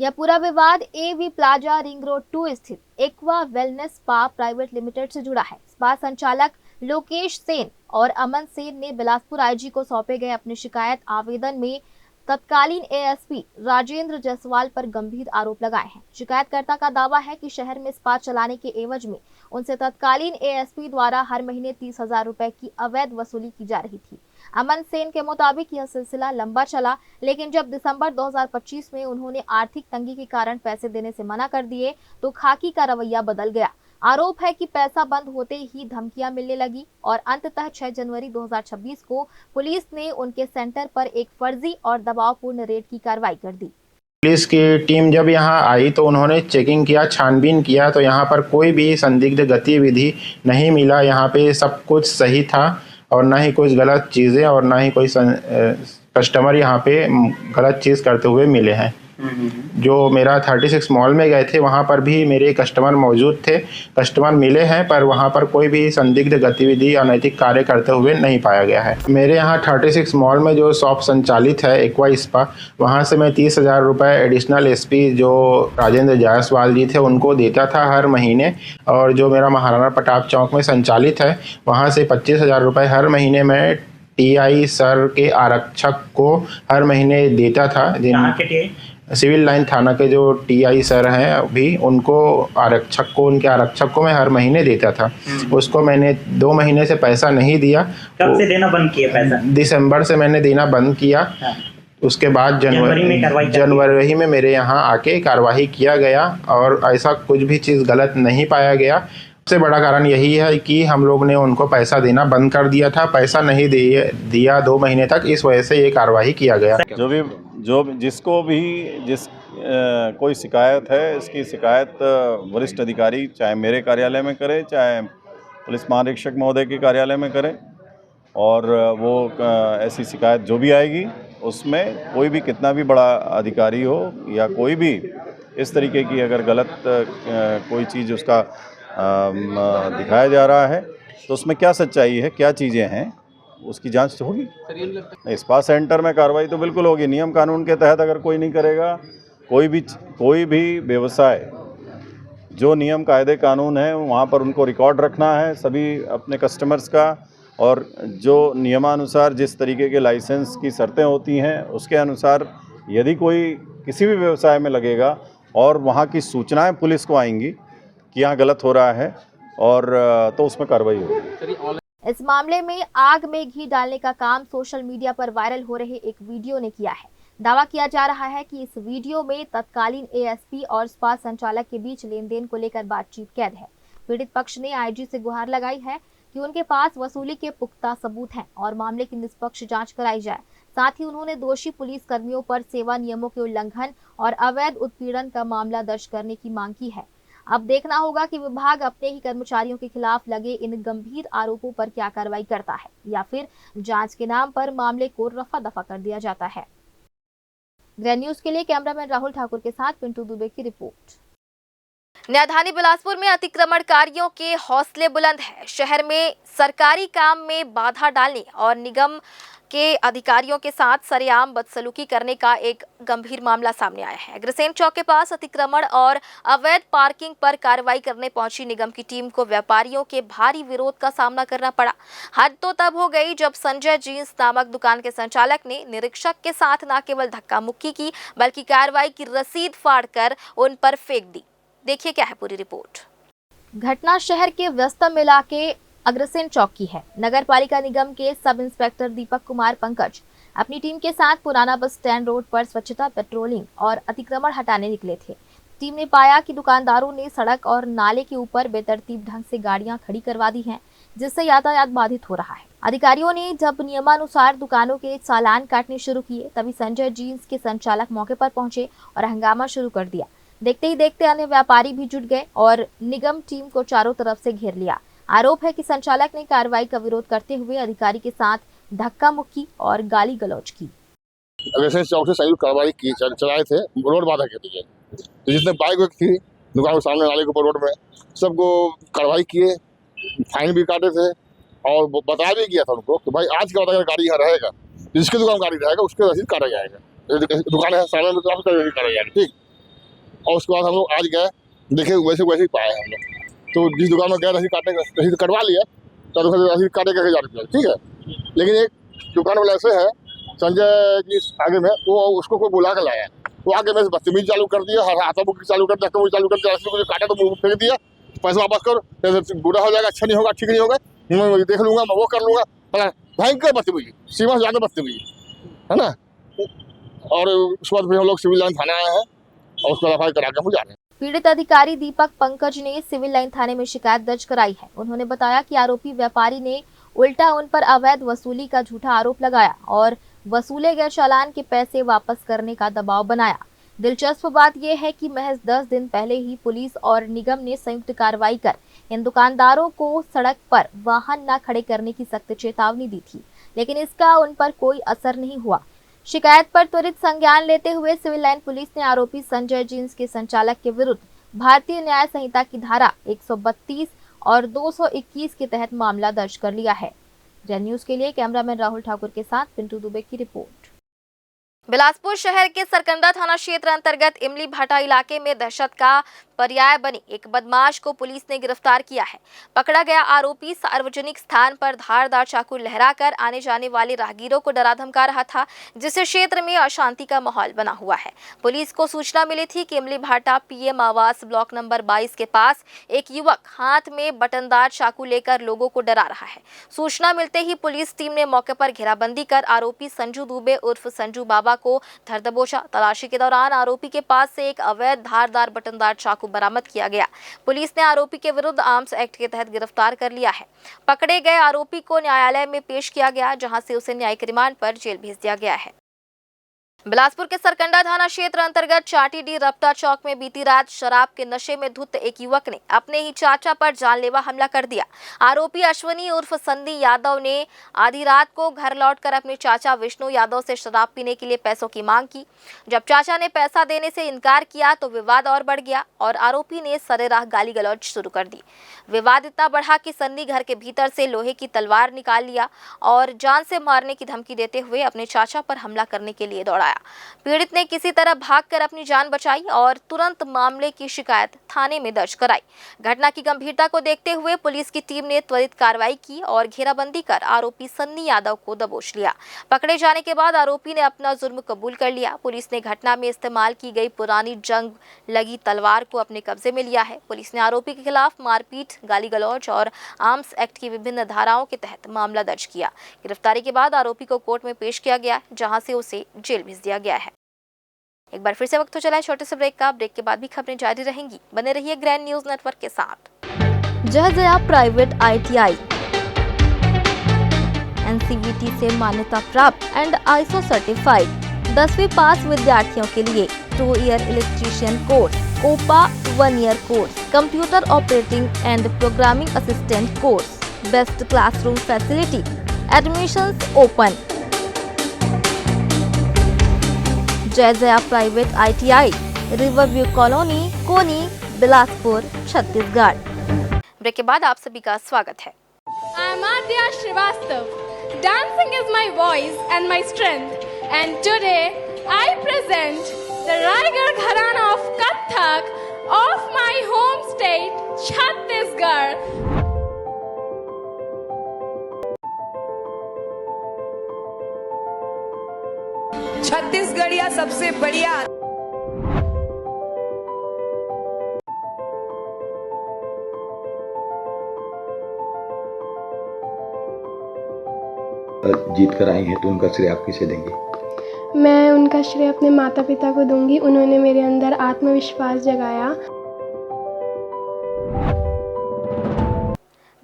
यह पूरा विवाद AV प्लाजा रिंग रोड 2 स्थित aqua wellness spa private limited से जुड़ा है। स्पा संचालक लोकेश सेन और अमन सेन ने बिलासपुर IG को सौंपे गए अपने शिकायत आवेदन में तत्कालीन ASP राजेंद्र जायसवाल पर गंभीर आरोप लगाए हैं। शिकायतकर्ता का दावा है कि शहर में स्पा चलाने के एवज में उनसे तत्कालीन ASP द्वारा हर महीने 30,000 रुपए की अवैध वसूली की जा रही थी। अमन सेन के मुताबिक यह सिलसिला लंबा चला, लेकिन जब दिसंबर 2025 में उन्होंने आर्थिक तंगी के कारण पैसे देने से मना कर दिए तो खाकी का रवैया बदल गया। आरोप है कि पैसा बंद होते ही धमकियां मिलने लगी और अंततः 6 जनवरी 2026 को पुलिस ने उनके सेंटर पर एक फर्जी और दबावपूर्ण रेड की कार्रवाई कर दी। पुलिस की टीम जब यहां आई तो उन्होंने चेकिंग किया, छानबीन किया, तो यहां पर कोई भी संदिग्ध गतिविधि नहीं मिला। यहां पे सब कुछ सही था और ना ही कुछ गलत चीज़ें और ना ही कोई कस्टमर यहाँ पे गलत चीज़ करते हुए मिले हैं। जो मेरा 36 मॉल में गए थे वहाँ पर भी मेरे कस्टमर मौजूद थे, कस्टमर मिले हैं, पर वहाँ पर कोई भी संदिग्ध गतिविधि अनैतिक कार्य करते हुए नहीं पाया गया है। मेरे यहाँ 36 मॉल में जो शॉप संचालित है एक्वा स्पा, वहाँ से मैं 30,000 रुपये एडिशनल SP जो राजेंद्र जायसवाल जी थे उनको देता था हर महीने, और जो मेरा महाराणा प्रताप चौक में संचालित है वहाँ से 25,000 रुपये हर महीने में TI सर के आरक्षक को हर महीने देता था। सिविल लाइन थाना के जो TI सर हैं अभी उनको उनके आरक्षक को मैं हर महीने देता था। उसको मैंने 2 महीने से पैसा नहीं दिया। कब से देना बंद किया पैसा? दिसंबर से मैंने देना बंद किया। हाँ। उसके बाद जनवरी में मेरे यहाँ आके कार्रवाई किया गया और ऐसा कुछ भी चीज़ गलत नहीं पाया गया। सबसे बड़ा कारण यही है कि हम लोग ने उनको पैसा देना बंद कर दिया था, पैसा नहीं दिया 2 महीने तक, इस वजह से ये कार्रवाई किया गया। जिस कोई शिकायत है, इसकी शिकायत वरिष्ठ अधिकारी चाहे मेरे कार्यालय में करे चाहे पुलिस महानिरीक्षक महोदय के कार्यालय में करे, और वो ऐसी शिकायत जो भी आएगी उसमें कोई भी कितना भी बड़ा अधिकारी हो या कोई भी इस तरीके की अगर गलत कोई चीज़ उसका दिखाया जा रहा है तो उसमें क्या सच्चाई है, क्या चीज़ें हैं, उसकी जांच होगी। स्पा सेंटर में कार्रवाई तो बिल्कुल होगी। नियम कानून के तहत अगर कोई नहीं करेगा, कोई भी व्यवसाय जो नियम कायदे कानून है वहाँ पर उनको रिकॉर्ड रखना है सभी अपने कस्टमर्स का, और जो नियमानुसार जिस तरीके के लाइसेंस की शर्तें होती हैं उसके अनुसार यदि कोई किसी भी व्यवसाय में लगेगा और वहाँ की सूचनाएं पुलिस को आएंगी कि यहाँ गलत हो रहा है और तो उसमें कार्रवाई होगी। इस मामले में आग में घी डालने का काम सोशल मीडिया पर वायरल हो रहे एक वीडियो ने किया है। दावा किया जा रहा है कि इस वीडियो में तत्कालीन एएसपी और स्पा संचालक के बीच लेन देन को लेकर बातचीत कैद है। पीड़ित पक्ष ने आईजी से गुहार लगाई है कि उनके पास वसूली के पुख्ता सबूत हैं और मामले की निष्पक्ष जांच कराई जाए। साथ ही उन्होंने दोषी पुलिस कर्मियों पर सेवा नियमों के उल्लंघन और अवैध उत्पीड़न का मामला दर्ज करने की मांग की है। अब देखना होगा कि विभाग अपने ही कर्मचारियों के खिलाफ लगे इन गंभीर आरोपों पर क्या कार्रवाई करता है या फिर जांच के नाम पर मामले को रफा दफा कर दिया जाता है। ग्रैंड न्यूज के लिए कैमरामैन राहुल ठाकुर के साथ पिंटू दुबे की रिपोर्ट। राजधानी बिलासपुर में अतिक्रमणकारियों के हौसले बुलंद है। शहर में सरकारी काम में बाधा डालने और निगम के अधिकारियों के साथ सरेआम बदसलूकी करने का एक गंभीर मामला सामने आया है। अग्रसेन चौक के पास अतिक्रमण और अवैध पार्किंग पर कार्रवाई करने पहुंची निगम की टीम को व्यापारियों के भारी विरोध का सामना करना पड़ा। हद तो तब हो गई जब संजय जींस नामक दुकान के संचालक ने निरीक्षक के साथ न केवल धक्का मुक्की की बल्कि कार्रवाई की रसीद फाड़कर उन पर फेंक दी। देखिए क्या है पूरी रिपोर्ट। घटना शहर के व्यस्तम इलाके अग्रसेन चौक की है। नगर पालिका निगम के सब इंस्पेक्टर दीपक कुमार पंकज अपनी टीम के साथ पुराना बस स्टैंड रोड पर स्वच्छता पेट्रोलिंग और अतिक्रमण हटाने निकले थे। टीम ने पाया कि दुकानदारों ने सड़क और नाले के ऊपर बेतरतीब ढंग से गाड़ियां खड़ी करवा दी हैं, जिससे यातायात बाधित हो रहा है। अधिकारियों ने जब नियमानुसार दुकानों के चालान काटने शुरू किए तभी संजय जींस के संचालक मौके पर पहुंचे और हंगामा शुरू कर दिया। देखते ही देखते अन्य व्यापारी भी जुट गए और निगम टीम को चारों तरफ से घेर लिया। आरोप है कि संचालक ने कार्रवाई का विरोध करते हुए अधिकारी के साथ धक्का मुक्की और गाली गलौज की। अग्रसेन चौक से संयुक्त कार्रवाई की चलाए थे रोड बाधा के लिए। तो जितने बाइक थी दुकान के सामने नाले के ऊपर रोड में सबको कार्रवाई किए, फाइन भी काटे थे और बताया भी गया था उनको कि भाई आज के बाद अगर गाड़ी यहाँ रहेगा, जिसकी दुकान गाड़ी रहेगा उसके रसीद काटा जाएगा। दुकान है सामने में तो रसीद काटा जाएगा, ठीक। और उसके बाद हम लोग आज गए, देखे वैसे ही पाए हम लोग। तो जिस दुकान में गए रसीद काटने का रसीद कटवा लिया तो रसीद काटे का 1000 रुपया, ठीक है। लेकिन एक दुकान वाला ऐसे है संजय जी आगे में, वो उसको कोई बुला कर लाया, वो आगे में बदतमीजी चालू कर दिया, हाथा बुकी चालू कर दिया, चालू कर दिया, रसीद को काटा तो मुँह फेंक दिया, पैसा वापस करो, बुरा हो जाएगा, अच्छा नहीं होगा, ठीक नहीं होगा, मैं देख लूंगा, मैं वो कर लूंगा। भयंकर बदतमीजी, सीमा से ज़्यादा बदतमीजी है ना। और उसके बाद फिर हम लोग सिविल लाइन थाना आए हैं और उसको रफाई करा के हम जा रहे हैं। पीड़ित अधिकारी दीपक पंकज ने सिविल लाइन थाने में शिकायत दर्ज कराई है। उन्होंने बताया कि आरोपी व्यापारी ने उल्टा उन पर अवैध वसूली का झूठा आरोप लगाया और वसूले गए चालान के पैसे वापस करने का दबाव बनाया। दिलचस्प बात यह है कि महज 10 दिन पहले ही पुलिस और निगम ने संयुक्त कार्रवाई कर इन दुकानदारों को सड़क पर वाहन न खड़े करने की सख्त चेतावनी दी थी, लेकिन इसका उन पर कोई असर नहीं हुआ। शिकायत पर त्वरित संज्ञान लेते हुए सिविल लाइन पुलिस ने आरोपी संजय जींस के संचालक के विरुद्ध भारतीय न्याय संहिता की धारा 132 और 221 के तहत मामला दर्ज कर लिया है। ग्रैंड न्यूज के लिए कैमरामैन राहुल ठाकुर के साथ पिंटू दुबे की रिपोर्ट। बिलासपुर शहर के सरकंडा थाना क्षेत्र अंतर्गत इमली भाटा इलाके में दहशत का पर्याय बनी एक बदमाश को पुलिस ने गिरफ्तार किया है। पकड़ा गया आरोपी सार्वजनिक स्थान पर धारदार चाकू लहराकर आने जाने वाले राहगीरों को डरा धमका रहा था, जिससे क्षेत्र में अशांति का माहौल बना हुआ है। पुलिस को सूचना मिली थी कि इमली भाटा पीएम आवास ब्लॉक नंबर 22 के पास एक युवक हाथ में बटनदार चाकू लेकर लोगों को डरा रहा है। सूचना मिलते ही पुलिस टीम ने मौके पर घेराबंदी कर आरोपी संजू दुबे उर्फ संजू बाबा को धर दबोचा। तलाशी के दौरान आरोपी के पास से एक अवैध धारदार बटनदार चाकू बरामद किया गया। पुलिस ने आरोपी के विरुद्ध आर्म्स एक्ट के तहत गिरफ्तार कर लिया है। पकड़े गए आरोपी को न्यायालय में पेश किया गया, जहां से उसे न्यायिक रिमांड पर जेल भेज दिया गया है। बिलासपुर के सरकंडा थाना क्षेत्र अंतर्गत चाटीडी रफ्ता चौक में बीती रात शराब के नशे में धुत एक युवक ने अपने ही चाचा पर जानलेवा हमला कर दिया। आरोपी अश्वनी उर्फ संदी यादव ने आधी रात को घर लौटकर अपने चाचा विष्णु यादव से शराब पीने के लिए पैसों की मांग की। जब चाचा ने पैसा देने से इनकार किया तो विवाद और बढ़ गया और आरोपी ने सरेराह गाली गलौज शुरू कर दी। विवाद इतना बढ़ा कि संदी घर के भीतर से लोहे की तलवार निकाल लिया और जान से मारने की धमकी देते हुए अपने चाचा पर हमला करने के लिए दौड़ाया। पीड़ित ने किसी तरह भागकर अपनी जान बचाई और तुरंत मामले की शिकायत थाने में दर्ज कराई। घटना की गंभीरता को देखते हुए पुलिस की टीम ने त्वरित कार्रवाई की और घेराबंदी कर आरोपी सन्नी यादव को दबोच लिया। पकड़े जाने के बाद आरोपी ने अपना जुर्म कबूल कर लिया। पुलिस ने घटना में इस्तेमाल की गई पुरानी जंग लगी तलवार को अपने कब्जे में लिया है। पुलिस ने आरोपी के खिलाफ मारपीट, गाली गलौज और आर्म्स एक्ट की विभिन्न धाराओं के तहत मामला दर्ज किया। गिरफ्तारी के बाद आरोपी को कोर्ट में पेश किया गया, जहां से उसे जेल भेज दिया गया है। एक बार फिर से वक्त हो चला है छोटे से ब्रेक का। ब्रेक के बाद भी खबरें जारी रहेंगी। बने रहिए ग्रैंड न्यूज नेटवर्क के साथ। जया प्राइवेट ITI NCVT से मान्यता प्राप्त एंड ISO सर्टिफाइड 10वीं पास विद्यार्थियों के लिए 2 year electrician course, OPA 1 year course, computer operating and programming assistant course, best classroom facility, admissions open. Jaya private ITI, Riverview colony, Koni, Bilaspur, Chhattisgarh. Break के बाद आप सभी का स्वागत है। I am Adya Srivastav. Dancing is my voice and my strength. And today I present the Raigarh Gharana of Kathak of my home state, Chhattisgarh. छत्तीसगढ़िया सबसे बढ़िया। जीत कर आई हैं तो उनका श्रेय आप किसे देंगे? मैं उनका श्रेय अपने माता पिता को दूंगी। उन्होंने मेरे अंदर आत्मविश्वास जगाया।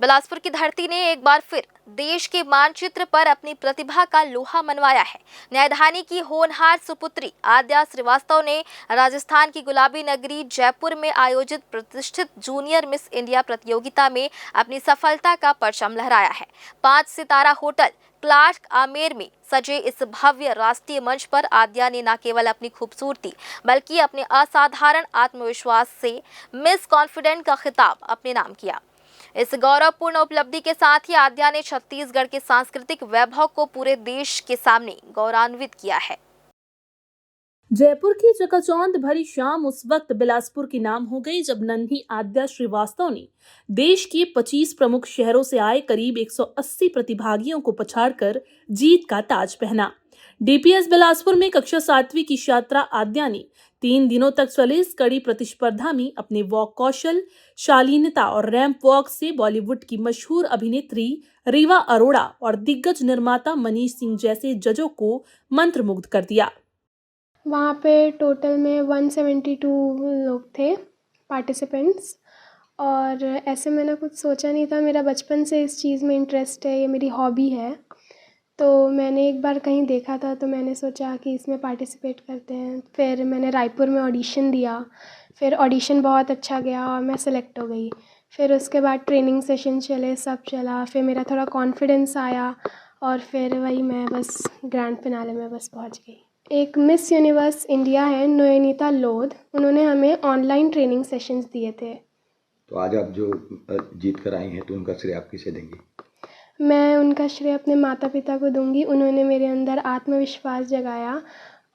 बिलासपुर की धरती ने एक बार फिर देश के मानचित्र पर अपनी प्रतिभा का लोहा मनवाया है। न्यायधानी की होनहार सुपुत्री आद्या श्रीवास्तव ने राजस्थान की गुलाबी नगरी जयपुर में आयोजित प्रतिष्ठित जूनियर मिस इंडिया प्रतियोगिता में अपनी सफलता का परचम लहराया है। 5 सितारा होटल क्लार्क आमेर में सजे इस भव्य राष्ट्रीय मंच पर आद्या ने न केवल अपनी खूबसूरती बल्कि अपने असाधारण आत्मविश्वास से मिस कॉन्फिडेंट का खिताब अपने नाम किया। इस गौरवपूर्ण उपलब्धि के साथ ही आद्या ने छत्तीसगढ़ के सांस्कृतिक वैभव को पूरे देश के सामने गौरवान्वित किया है। जयपुर की चकाचौंध भरी शाम उस वक्त बिलासपुर की नाम हो गई जब नन्ही आद्या श्रीवास्तव ने देश के 25 प्रमुख शहरों से आए करीब 180 प्रतिभागियों को पछाड़कर जीत का ताज पहना। DPS बिलासपुर में कक्षा 7वीं की छात्रा आद्या ने 3 दिनों तक चले इस कड़ी प्रतिस्पर्धा में अपने वॉक कौशल, शालीनता और रैंप वॉक से बॉलीवुड की मशहूर अभिनेत्री रीवा अरोड़ा और दिग्गज निर्माता मनीष सिंह जैसे जजों को मंत्रमुग्ध कर दिया। वहाँ पे टोटल में 172 लोग थे पार्टिसिपेंट्स, और ऐसे मैंने कुछ सोचा नहीं था। मेरा बचपन से इस चीज़ में इंटरेस्ट है, ये मेरी हॉबी है। तो मैंने एक बार कहीं देखा था तो मैंने सोचा कि इसमें पार्टिसिपेट करते हैं। फिर मैंने रायपुर में ऑडिशन दिया, फिर ऑडिशन बहुत अच्छा गया और मैं सेलेक्ट हो गई। फिर उसके बाद ट्रेनिंग सेशन चले, सब चला, फिर मेरा थोड़ा कॉन्फिडेंस आया और फिर वही मैं बस ग्रैंड फिनाले में बस पहुंच गई। एक मिस यूनिवर्स इंडिया है नोएनीता लोध, उन्होंने हमें ऑनलाइन ट्रेनिंग सेशंस दिए थे। तो आज आप जो जीत कर आई हैं तो उनका श्रेय आप किसे देंगे? मैं उनका श्रेय अपने माता पिता को दूंगी। उन्होंने मेरे अंदर आत्मविश्वास जगाया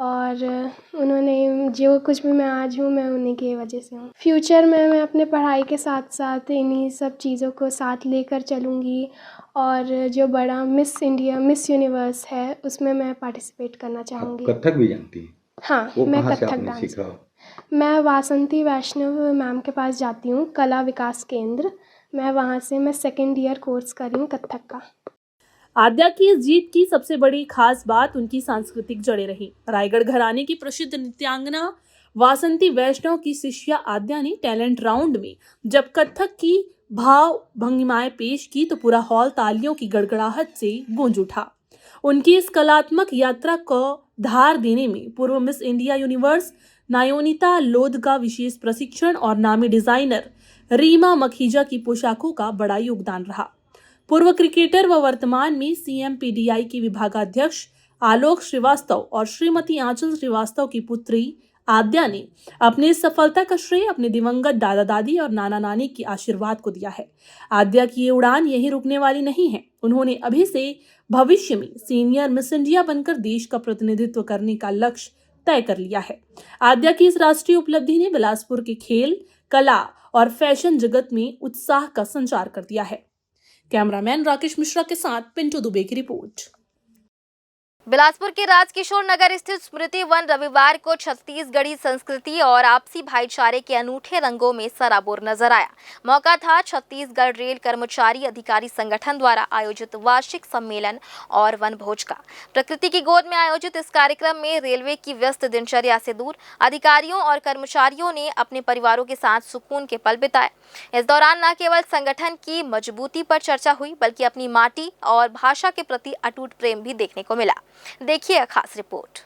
और उन्होंने जो कुछ भी मैं आज हूँ मैं उन्हीं की वजह से हूँ। फ्यूचर में मैं अपने पढ़ाई के साथ साथ इन्हीं सब चीज़ों को साथ लेकर चलूँगी और जो बड़ा मिस इंडिया मिस यूनिवर्स है उसमें मैं पार्टिसिपेट करना चाहूँगी। कथक भी जानती हैं? हाँ, मैं कथक डांस मैं वासंती वैष्णव मैम के पास जाती हूँ, कला विकास केंद्र। मैं वहाँ से मैं 2nd ईयर कोर्स कर रही हूँ कथक का। आद्या की इस जीत की सबसे बड़ी खास बात उनकी सांस्कृतिक जड़ें रही। रायगढ़ घराने की प्रसिद्ध नृत्यांगना वासंती वैष्णव की शिष्या आद्या ने टैलेंट राउंड में जब कथक की भाव भंगिमाएं पेश की तो पूरा हॉल तालियों की गड़गड़ाहट से गूंज उठा। उनकी इस कलात्मक यात्रा को धार देने में पूर्व मिस इंडिया यूनिवर्स नयोनीता लोध का विशेष प्रशिक्षण और नामी डिजाइनर रीमा मखीजा की पोशाकों का बड़ा योगदान रहा। पूर्व क्रिकेटर व वर्तमान में CMPDI के विभागाध्यक्ष आलोक श्रीवास्तव और श्रीमती आंचल श्रीवास्तव की पुत्री आद्या ने अपनी इस सफलता का श्रेय अपने दिवंगत दादा दादी और नाना नानी के आशीर्वाद को दिया है। आद्या की ये उड़ान यही रुकने वाली नहीं है। उन्होंने अभी से भविष्य में सीनियर मिस इंडिया बनकर देश का प्रतिनिधित्व करने का लक्ष्य तय कर लिया है। आद्या की इस राष्ट्रीय उपलब्धि ने बिलासपुर के खेल, कला और फैशन जगत में उत्साह का संचार कर दिया है। कैमरामैन राकेश मिश्रा के साथ पिंटू दुबे की रिपोर्ट। बिलासपुर के राजकिशोर नगर स्थित स्मृति वन रविवार को छत्तीसगढ़ी संस्कृति और आपसी भाईचारे के अनूठे रंगों में सराबोर नजर आया। मौका था छत्तीसगढ़ रेल कर्मचारी अधिकारी संगठन द्वारा आयोजित वार्षिक सम्मेलन और वनभोज का। प्रकृति की गोद में आयोजित इस कार्यक्रम में रेलवे की व्यस्त दिनचर्या से दूर अधिकारियों और कर्मचारियों ने अपने परिवारों के साथ सुकून के पल बिताए। इस दौरान न केवल संगठन की मजबूती पर चर्चा हुई, बल्कि अपनी माटी और भाषा के प्रति अटूट प्रेम भी देखने को मिला। देखिए खास रिपोर्ट।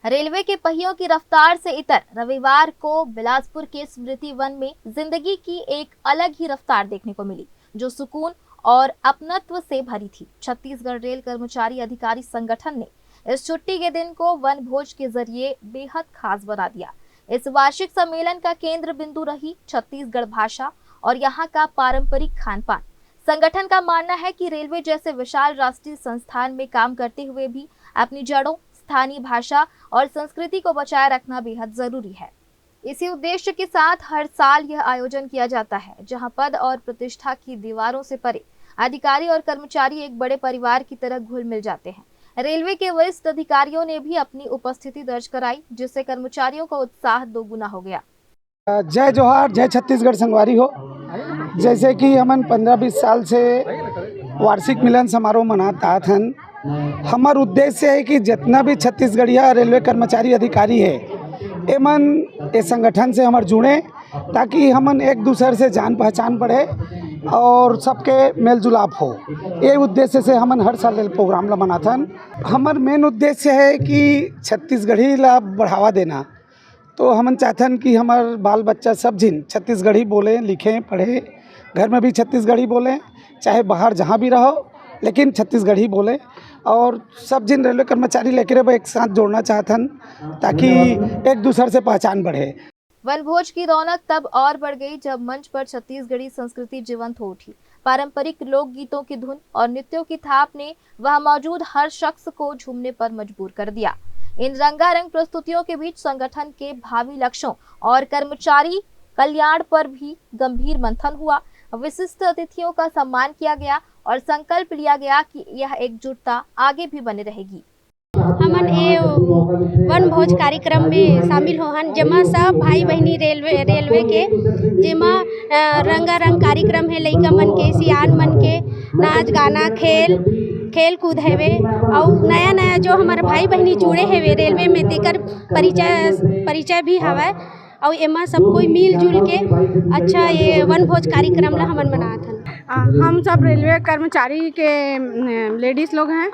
रेलवे के पहियों की रफ्तार से इतर रविवार को बिलासपुर के स्मृति वन में जिंदगी की एक अलग ही रफ्तार देखने को मिली, जो सुकून और अपनत्व से भरी थी। छत्तीसगढ़ रेल कर्मचारी अधिकारी संगठन ने इस छुट्टी के दिन को वन भोज के जरिए बेहद खास बना दिया। इस वार्षिक सम्मेलन का केंद्र बिंदु रही छत्तीसगढ़ भाषा और यहाँ का पारंपरिक खान पान। संगठन का मानना है कि रेलवे जैसे विशाल राष्ट्रीय संस्थान में काम करते हुए भी अपनी जड़ों, स्थानीय भाषा और संस्कृति को बचाए रखना बेहद जरूरी है। इसी उद्देश्य के साथ हर साल यह आयोजन किया जाता है, जहां पद और प्रतिष्ठा की दीवारों से परे अधिकारी और कर्मचारी एक बड़े परिवार की तरह घुल मिल जाते हैं। रेलवे के वरिष्ठ अधिकारियों ने भी अपनी उपस्थिति दर्ज कराई, जिससे कर्मचारियों का उत्साह दोगुना हो गया। जय जोहार, जय छत्तीसगढ़ संगवारी हो। जैसे कि हमन 15-20 साल से वार्षिक मिलन समारोह मनाता हन। हमार उद्देश्य है कि जितना भी छत्तीसगढ़िया रेलवे कर्मचारी अधिकारी है, एमन इस संगठन से हमार जुड़े, ताकि हमन एक दूसरे से जान पहचान बढ़े और सबके मेल जुलाप हो। ये उद्देश्य से हमन हर साल प्रोग्राम ला मनाथन। हमार मेन उद्देश्य है कि छत्तीसगढ़ी ला बढ़ावा देना। तो हमन चाहतन कि हमार बाल बच्चा सब जिन छत्तीसगढ़ी बोलें, लिखें, पढ़ें, घर में भी छत्तीसगढ़ी बोलें, चाहे बाहर जहाँ भी रहो लेकिन छत्तीसगढ़ी बोलें। और सब जिन रेलवे कर्मचारी लेकर एक साथ जोड़ना चाहतन, ताकि एक दूसरे से पहचान बढ़े। वनभोज की रौनक तब और बढ़ गई जब मंच पर छत्तीसगढ़ी संस्कृति जीवंत हो उठी। पारंपरिक लोकगीतों की धुन और नृत्यों की थाप ने वहां मौजूद हर शख्स को झूमने पर मजबूर कर दिया। इन रंगारंग प्रस्तुतियों के बीच संगठन के भावी लक्ष्यों और कर्मचारी कल्याण पर भी गंभीर मंथन हुआ। विशिष्ट अतिथियों का सम्मान किया गया और संकल्प लिया गया कि यह एकजुटता आगे भी बनी रहेगी। हमन ये वन भोज कार्यक्रम में शामिल होहन, जेमा सब भाई बहनी रेलवे के जेमा रंगारंग कार्यक्रम है। लइका मन के, सियान मन के नाच गाना, खेल कूद हेवे और नया जो हमारे भाई बहनी जुड़े हेवे रेलवे में, तेकर परिचय भी हवय। और एमा सब कोई मिलजुल के अच्छा ये वन भोज कार्यक्रम ला हमन मनात हन। हम सब रेलवे कर्मचारी के लेडीज़ लोग हैं,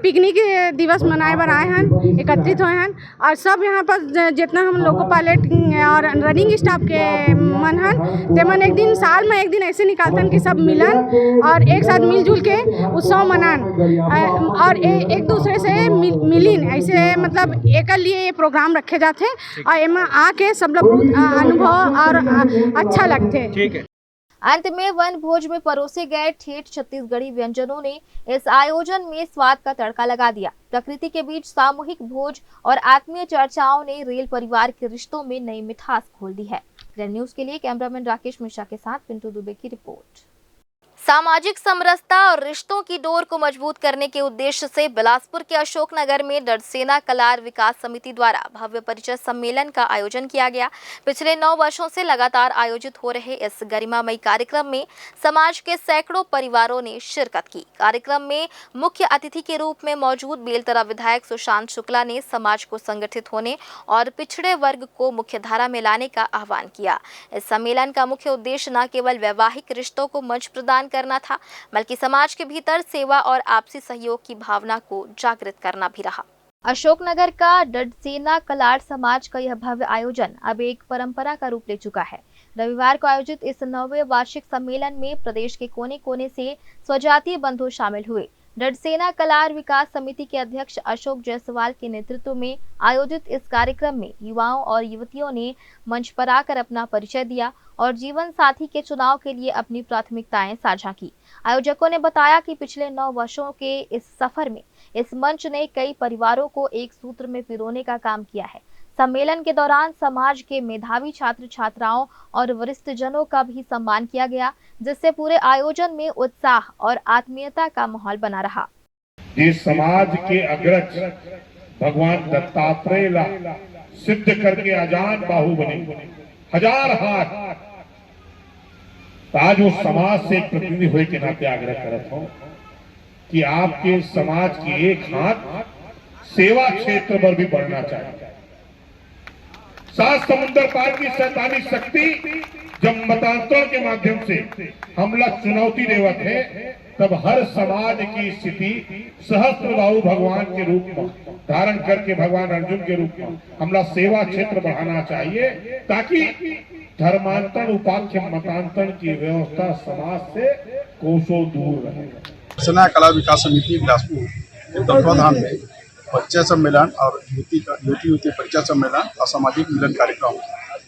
पिकनिक दिवस मनाए बर आए हैं, एकत्रित हुए हैं। और सब यहाँ पर जितना हम लोको पायलट और रनिंग स्टाफ के मन हैं, तेमन एक दिन साल में एक दिन ऐसे निकालते हैं कि सब मिलन और एक साथ मिलजुल के उत्सव मनान और एक दूसरे से मिलिन। ऐसे मतलब एक लिए ये प्रोग्राम रखे जाते और एमा आके सब लोग अनुभव और अच्छा लगते। ठीक है। अंत में वन भोज में परोसे गए ठेठ छत्तीसगढ़ी व्यंजनों ने इस आयोजन में स्वाद का तड़का लगा दिया। प्रकृति के बीच सामूहिक भोज और आत्मीय चर्चाओं ने रेल परिवार के रिश्तों में नई मिठास खोल दी है। ग्रैंड न्यूज के लिए कैमरामैन राकेश मिश्रा के साथ पिंटू दुबे की रिपोर्ट। सामाजिक समरसता और रिश्तों की डोर को मजबूत करने के उद्देश्य से बिलासपुर के अशोकनगर में डडसेना कलार विकास समिति द्वारा भव्य परिचय सम्मेलन का आयोजन किया गया। पिछले 9 वर्षों से लगातार आयोजित हो रहे इस गरिमामयी कार्यक्रम में समाज के सैकड़ों परिवारों ने शिरकत की। कार्यक्रम में मुख्य अतिथि के रूप में मौजूद बेलतरा विधायक सुशांत शुक्ला ने समाज को संगठित होने और पिछड़े वर्ग को मुख्यधारा में लाने का आह्वान किया। इस सम्मेलन का मुख्य उद्देश्य न केवल वैवाहिक रिश्तों को मंच प्रदान करना था, बल्कि समाज के भीतर सेवा और आपसी सहयोग की भावना को जागृत करना भी रहा। अशोकनगर का डडसेना कलार समाज का यह भव्य आयोजन अब एक परंपरा का रूप ले चुका है। रविवार को आयोजित इस 9वें वार्षिक सम्मेलन में प्रदेश के कोने कोने से स्वजातीय बंधु शामिल हुए। डडसेना कलार विकास समिति के अध्यक्ष अशोक जायसवाल के नेतृत्व में आयोजित इस कार्यक्रम में युवाओं और युवतियों ने मंच पर आकर अपना परिचय दिया और जीवन साथी के चुनाव के लिए अपनी प्राथमिकताएं साझा की। आयोजकों ने बताया कि पिछले 9 वर्षों के इस सफर में इस मंच ने कई परिवारों को एक सूत्र में पिरोने का काम किया है। सम्मेलन के दौरान समाज के मेधावी छात्र छात्राओं और वरिष्ठ जनों का भी सम्मान किया गया, जिससे पूरे आयोजन में उत्साह और आत्मीयता का माहौल बना रहा। जिस समाज के अग्रज भगवान दत्तात्रेय सिद्ध करके अजान बाहुबली हजार हाथ, आज वो समाज से एक प्रतिनिधि हुए के नाते आग्रह करत हो कि आपके समाज की एक हाथ सेवा क्षेत्र पर भी बढ़ना चाहिए। 7 समुद्र पार की शैतानी शक्ति जब मतांतरण के माध्यम से हमला चुनौती देवत है, तब हर समाज की स्थिति सहस्त्रबाहु भगवान के रूप में धारण करके भगवान अर्जुन के रूप में हमला सेवा क्षेत्र बढ़ाना चाहिए, ताकि धर्मांतरण उपाख्य मतांतरण की व्यवस्था समाज से कोसों दूर रहे। डडसेना कला विकास समिति बिलासपुर के तत्वाधान में परिचय सम्मेलन और युवती परिचय सम्मेलन और सामाजिक मिलन कार्यक्रम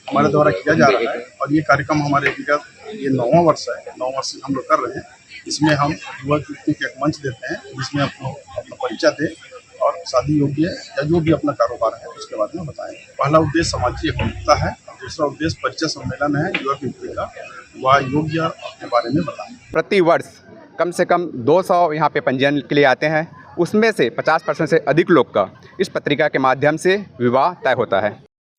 हमारे द्वारा किया जा रहा है। और ये कार्यक्रम हमारे ये 9वां वर्ष है। 9 वर्ष हम लोग कर रहे हैं। इसमें हम युवा युवती को एक मंच देते हैं जिसमें अपना परिचय दें और शादी योग्य या जो भी अपना कारोबार है उसके बारे में बताएं। पहला उद्देश्य सामाजिक एकजुटता है, दूसरा उद्देश्य परिचय सम्मेलन है युवा युवती का, वह योग्य अपने बारे में बताएं। प्रति वर्ष कम से कम 200 यहाँ पे पंजीयन के लिए आते हैं, उसमें से 50% से अधिक लोग का इस पत्रिका के माध्यम से विवाह तय होता है।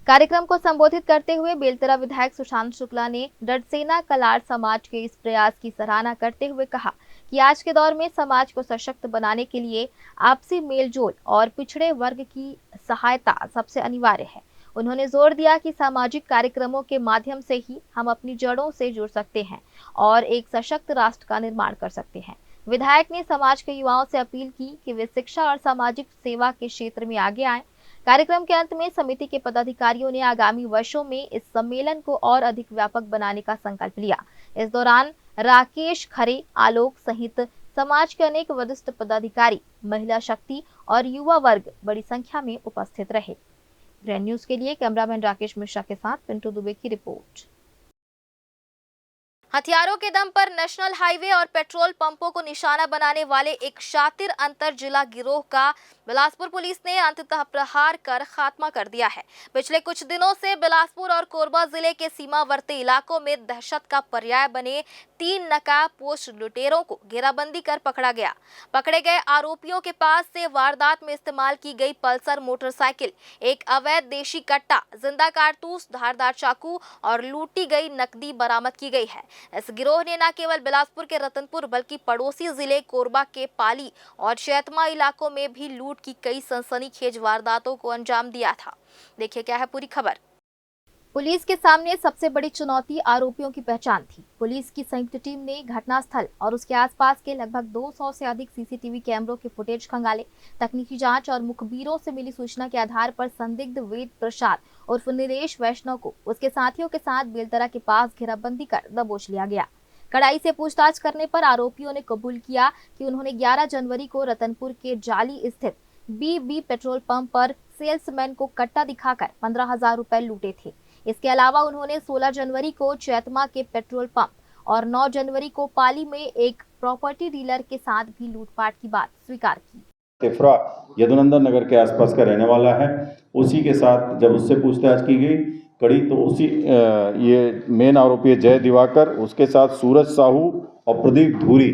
कार्यक्रम को संबोधित करते हुए बेलतरा विधायक सुशांत शुक्ला ने डडसेना कलार समाज के इस प्रयास की सराहना करते हुए कहा कि आज के दौर में समाज को सशक्त बनाने के लिए आपसी मेलजोल और पिछड़े वर्ग की सहायता सबसे अनिवार्य है। उन्होंने जोर दिया कि सामाजिक कार्यक्रमों के माध्यम से ही हम अपनी जड़ों से जुड़ सकते हैं और एक सशक्त राष्ट्र का निर्माण कर सकते हैं। विधायक ने समाज के युवाओं से अपील की कि वे शिक्षा और सामाजिक सेवा के क्षेत्र में आगे आएं। कार्यक्रम के अंत में समिति के पदाधिकारियों ने आगामी वर्षों में इस सम्मेलन को और अधिक व्यापक बनाने का संकल्प लिया। इस दौरान राकेश खरे, आलोक सहित समाज के अनेक वरिष्ठ पदाधिकारी, महिला शक्ति और युवा वर्ग बड़ी संख्या में उपस्थित रहे। ग्रैंड न्यूज के लिए कैमरामैन राकेश मिश्रा के साथ पिंटू दुबे की रिपोर्ट। हथियारों के दम पर नेशनल हाईवे और पेट्रोल पंपों को निशाना बनाने वाले एक शातिर अंतर जिला गिरोह का बिलासपुर पुलिस ने अंततः प्रहार कर खात्मा कर दिया है। पिछले कुछ दिनों से बिलासपुर और कोरबा जिले के सीमावर्ती इलाकों में दहशत का पर्याय बने 3 नकाब पोस्ट लुटेरों को घेराबंदी कर पकड़ा गया। पकड़े गए आरोपियों के पास से वारदात में इस्तेमाल की गई पल्सर मोटरसाइकिल, एक अवैध देशी कट्टा, जिंदा कारतूस, धारदार चाकू और लूटी गई नकदी बरामद की गई है। इस गिरोह ने न केवल बिलासपुर के रतनपुर बल्कि पड़ोसी जिले कोरबा के पाली और शैतमा इलाकों में भी लूट की कई सनसनीखेज वारदातों को अंजाम दिया था। देखिए क्या है पूरी खबर। पुलिस के सामने सबसे बड़ी चुनौती आरोपियों की पहचान थी। पुलिस की संयुक्त टीम ने घटनास्थल और उसके आसपास के लगभग 200 से अधिक सीसीटीवी कैमरों के फुटेज खंगाले। तकनीकी जांच और मुखबिरों से मिली सूचना के आधार पर संदिग्ध वेद प्रसाद उर्फ निलेश वैष्णव को उसके साथियों के साथ बेलतरा के पास घेराबंदी कर दबोच लिया गया। कड़ाई से पूछताछ करने पर आरोपियों ने कबूल किया कि उन्होंने 11 जनवरी को रतनपुर के जाली स्थित बीबी पेट्रोल पंप पर सेल्समैन को कट्टा दिखाकर 15,000 रुपए लूटे थे। इसके अलावा उन्होंने 16 जनवरी को चैतमा के पेट्रोल पंप और 9 जनवरी को पाली में एक प्रॉपर्टी डीलर के साथ भी लूटपाट की बात स्वीकार की। तिफरा यदुनंदन नगर के आसपास का रहने वाला है। उसी के साथ जब उससे पूछताछ की गई कड़ी तो उसी ये मेन आरोपी जय दिवाकर, उसके साथ सूरज साहू और प्रदीप धूरी,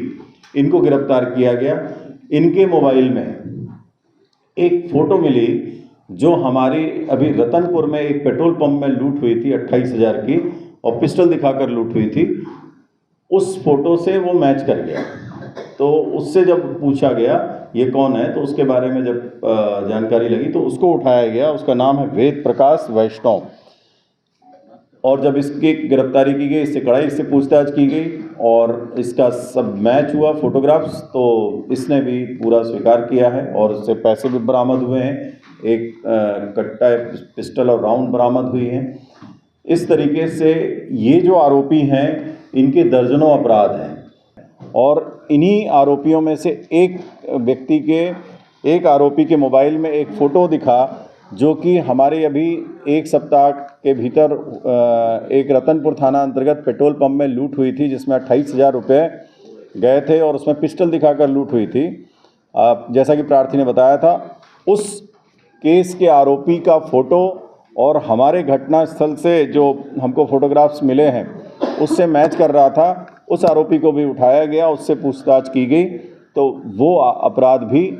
इनको गिरफ्तार किया गया। इनके मोबाइल में एक फ़ोटो मिली जो हमारी अभी रतनपुर में एक पेट्रोल पंप में लूट हुई थी 28,000 की और पिस्टल दिखाकर लूट हुई थी। उस फोटो से वो मैच कर गया। तो उससे जब पूछा गया ये कौन है तो उसके बारे में जब जानकारी लगी तो उसको उठाया गया। उसका नाम है वेद प्रकाश वैष्णव। और जब इसकी गिरफ्तारी की गई, इससे कड़ाई से पूछताछ की गई और इसका सब मैच हुआ फोटोग्राफ्स, तो इसने भी पूरा स्वीकार किया है और इससे पैसे भी बरामद हुए हैं। एक कट्टा पिस्टल और राउंड बरामद हुई हैं। इस तरीके से ये जो आरोपी हैं इनके दर्जनों अपराध हैं। और इन्हीं आरोपियों में से एक आरोपी के मोबाइल में एक फ़ोटो दिखा जो कि हमारे अभी एक सप्ताह के भीतर एक रतनपुर थाना अंतर्गत पेट्रोल पंप में लूट हुई थी, जिसमें 28,000 रुपये गए थे और उसमें पिस्टल दिखाकर लूट हुई थी। जैसा कि प्रार्थी ने बताया था, उस केस के आरोपी का फ़ोटो और हमारे घटनास्थल से जो हमको फ़ोटोग्राफ्स मिले हैं उससे मैच कर रहा था। उस आरोपी को भी उठाया गया, उससे पूछताछ की गई तो वो अपराध भी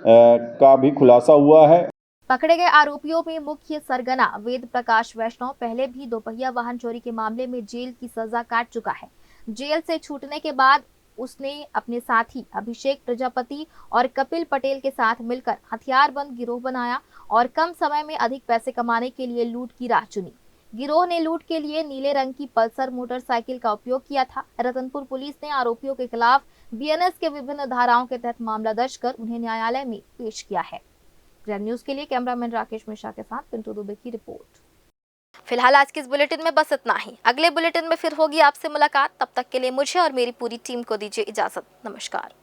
का भी खुलासा हुआ है। पकड़े गए आरोपियों में मुख्य सरगना वेद प्रकाश वैष्णव पहले भी दोपहिया वाहन चोरी के मामले में जेल की सजा काट चुका है। जेल से छूटने के बाद उसने अपने साथी अभिषेक प्रजापति और कपिल पटेल के साथ मिलकर हथियारबंद गिरोह बनाया और कम समय में अधिक पैसे कमाने के लिए लूट की राह चुनी। गिरोह ने लूट के लिए नीले रंग की पल्सर मोटरसाइकिल का उपयोग किया था। रतनपुर पुलिस ने आरोपियों के खिलाफ बीएनएस के विभिन्न धाराओं के तहत मामला दर्ज कर उन्हें न्यायालय में पेश किया है। ग्रैंड न्यूज के लिए कैमरामैन राकेश मिश्रा के साथ पिंटू दुबे की रिपोर्ट। फिलहाल आज के इस बुलेटिन में बस इतना ही। अगले बुलेटिन में फिर होगी आपसे मुलाकात। तब तक के लिए मुझे और मेरी पूरी टीम को दीजिए इजाजत। नमस्कार।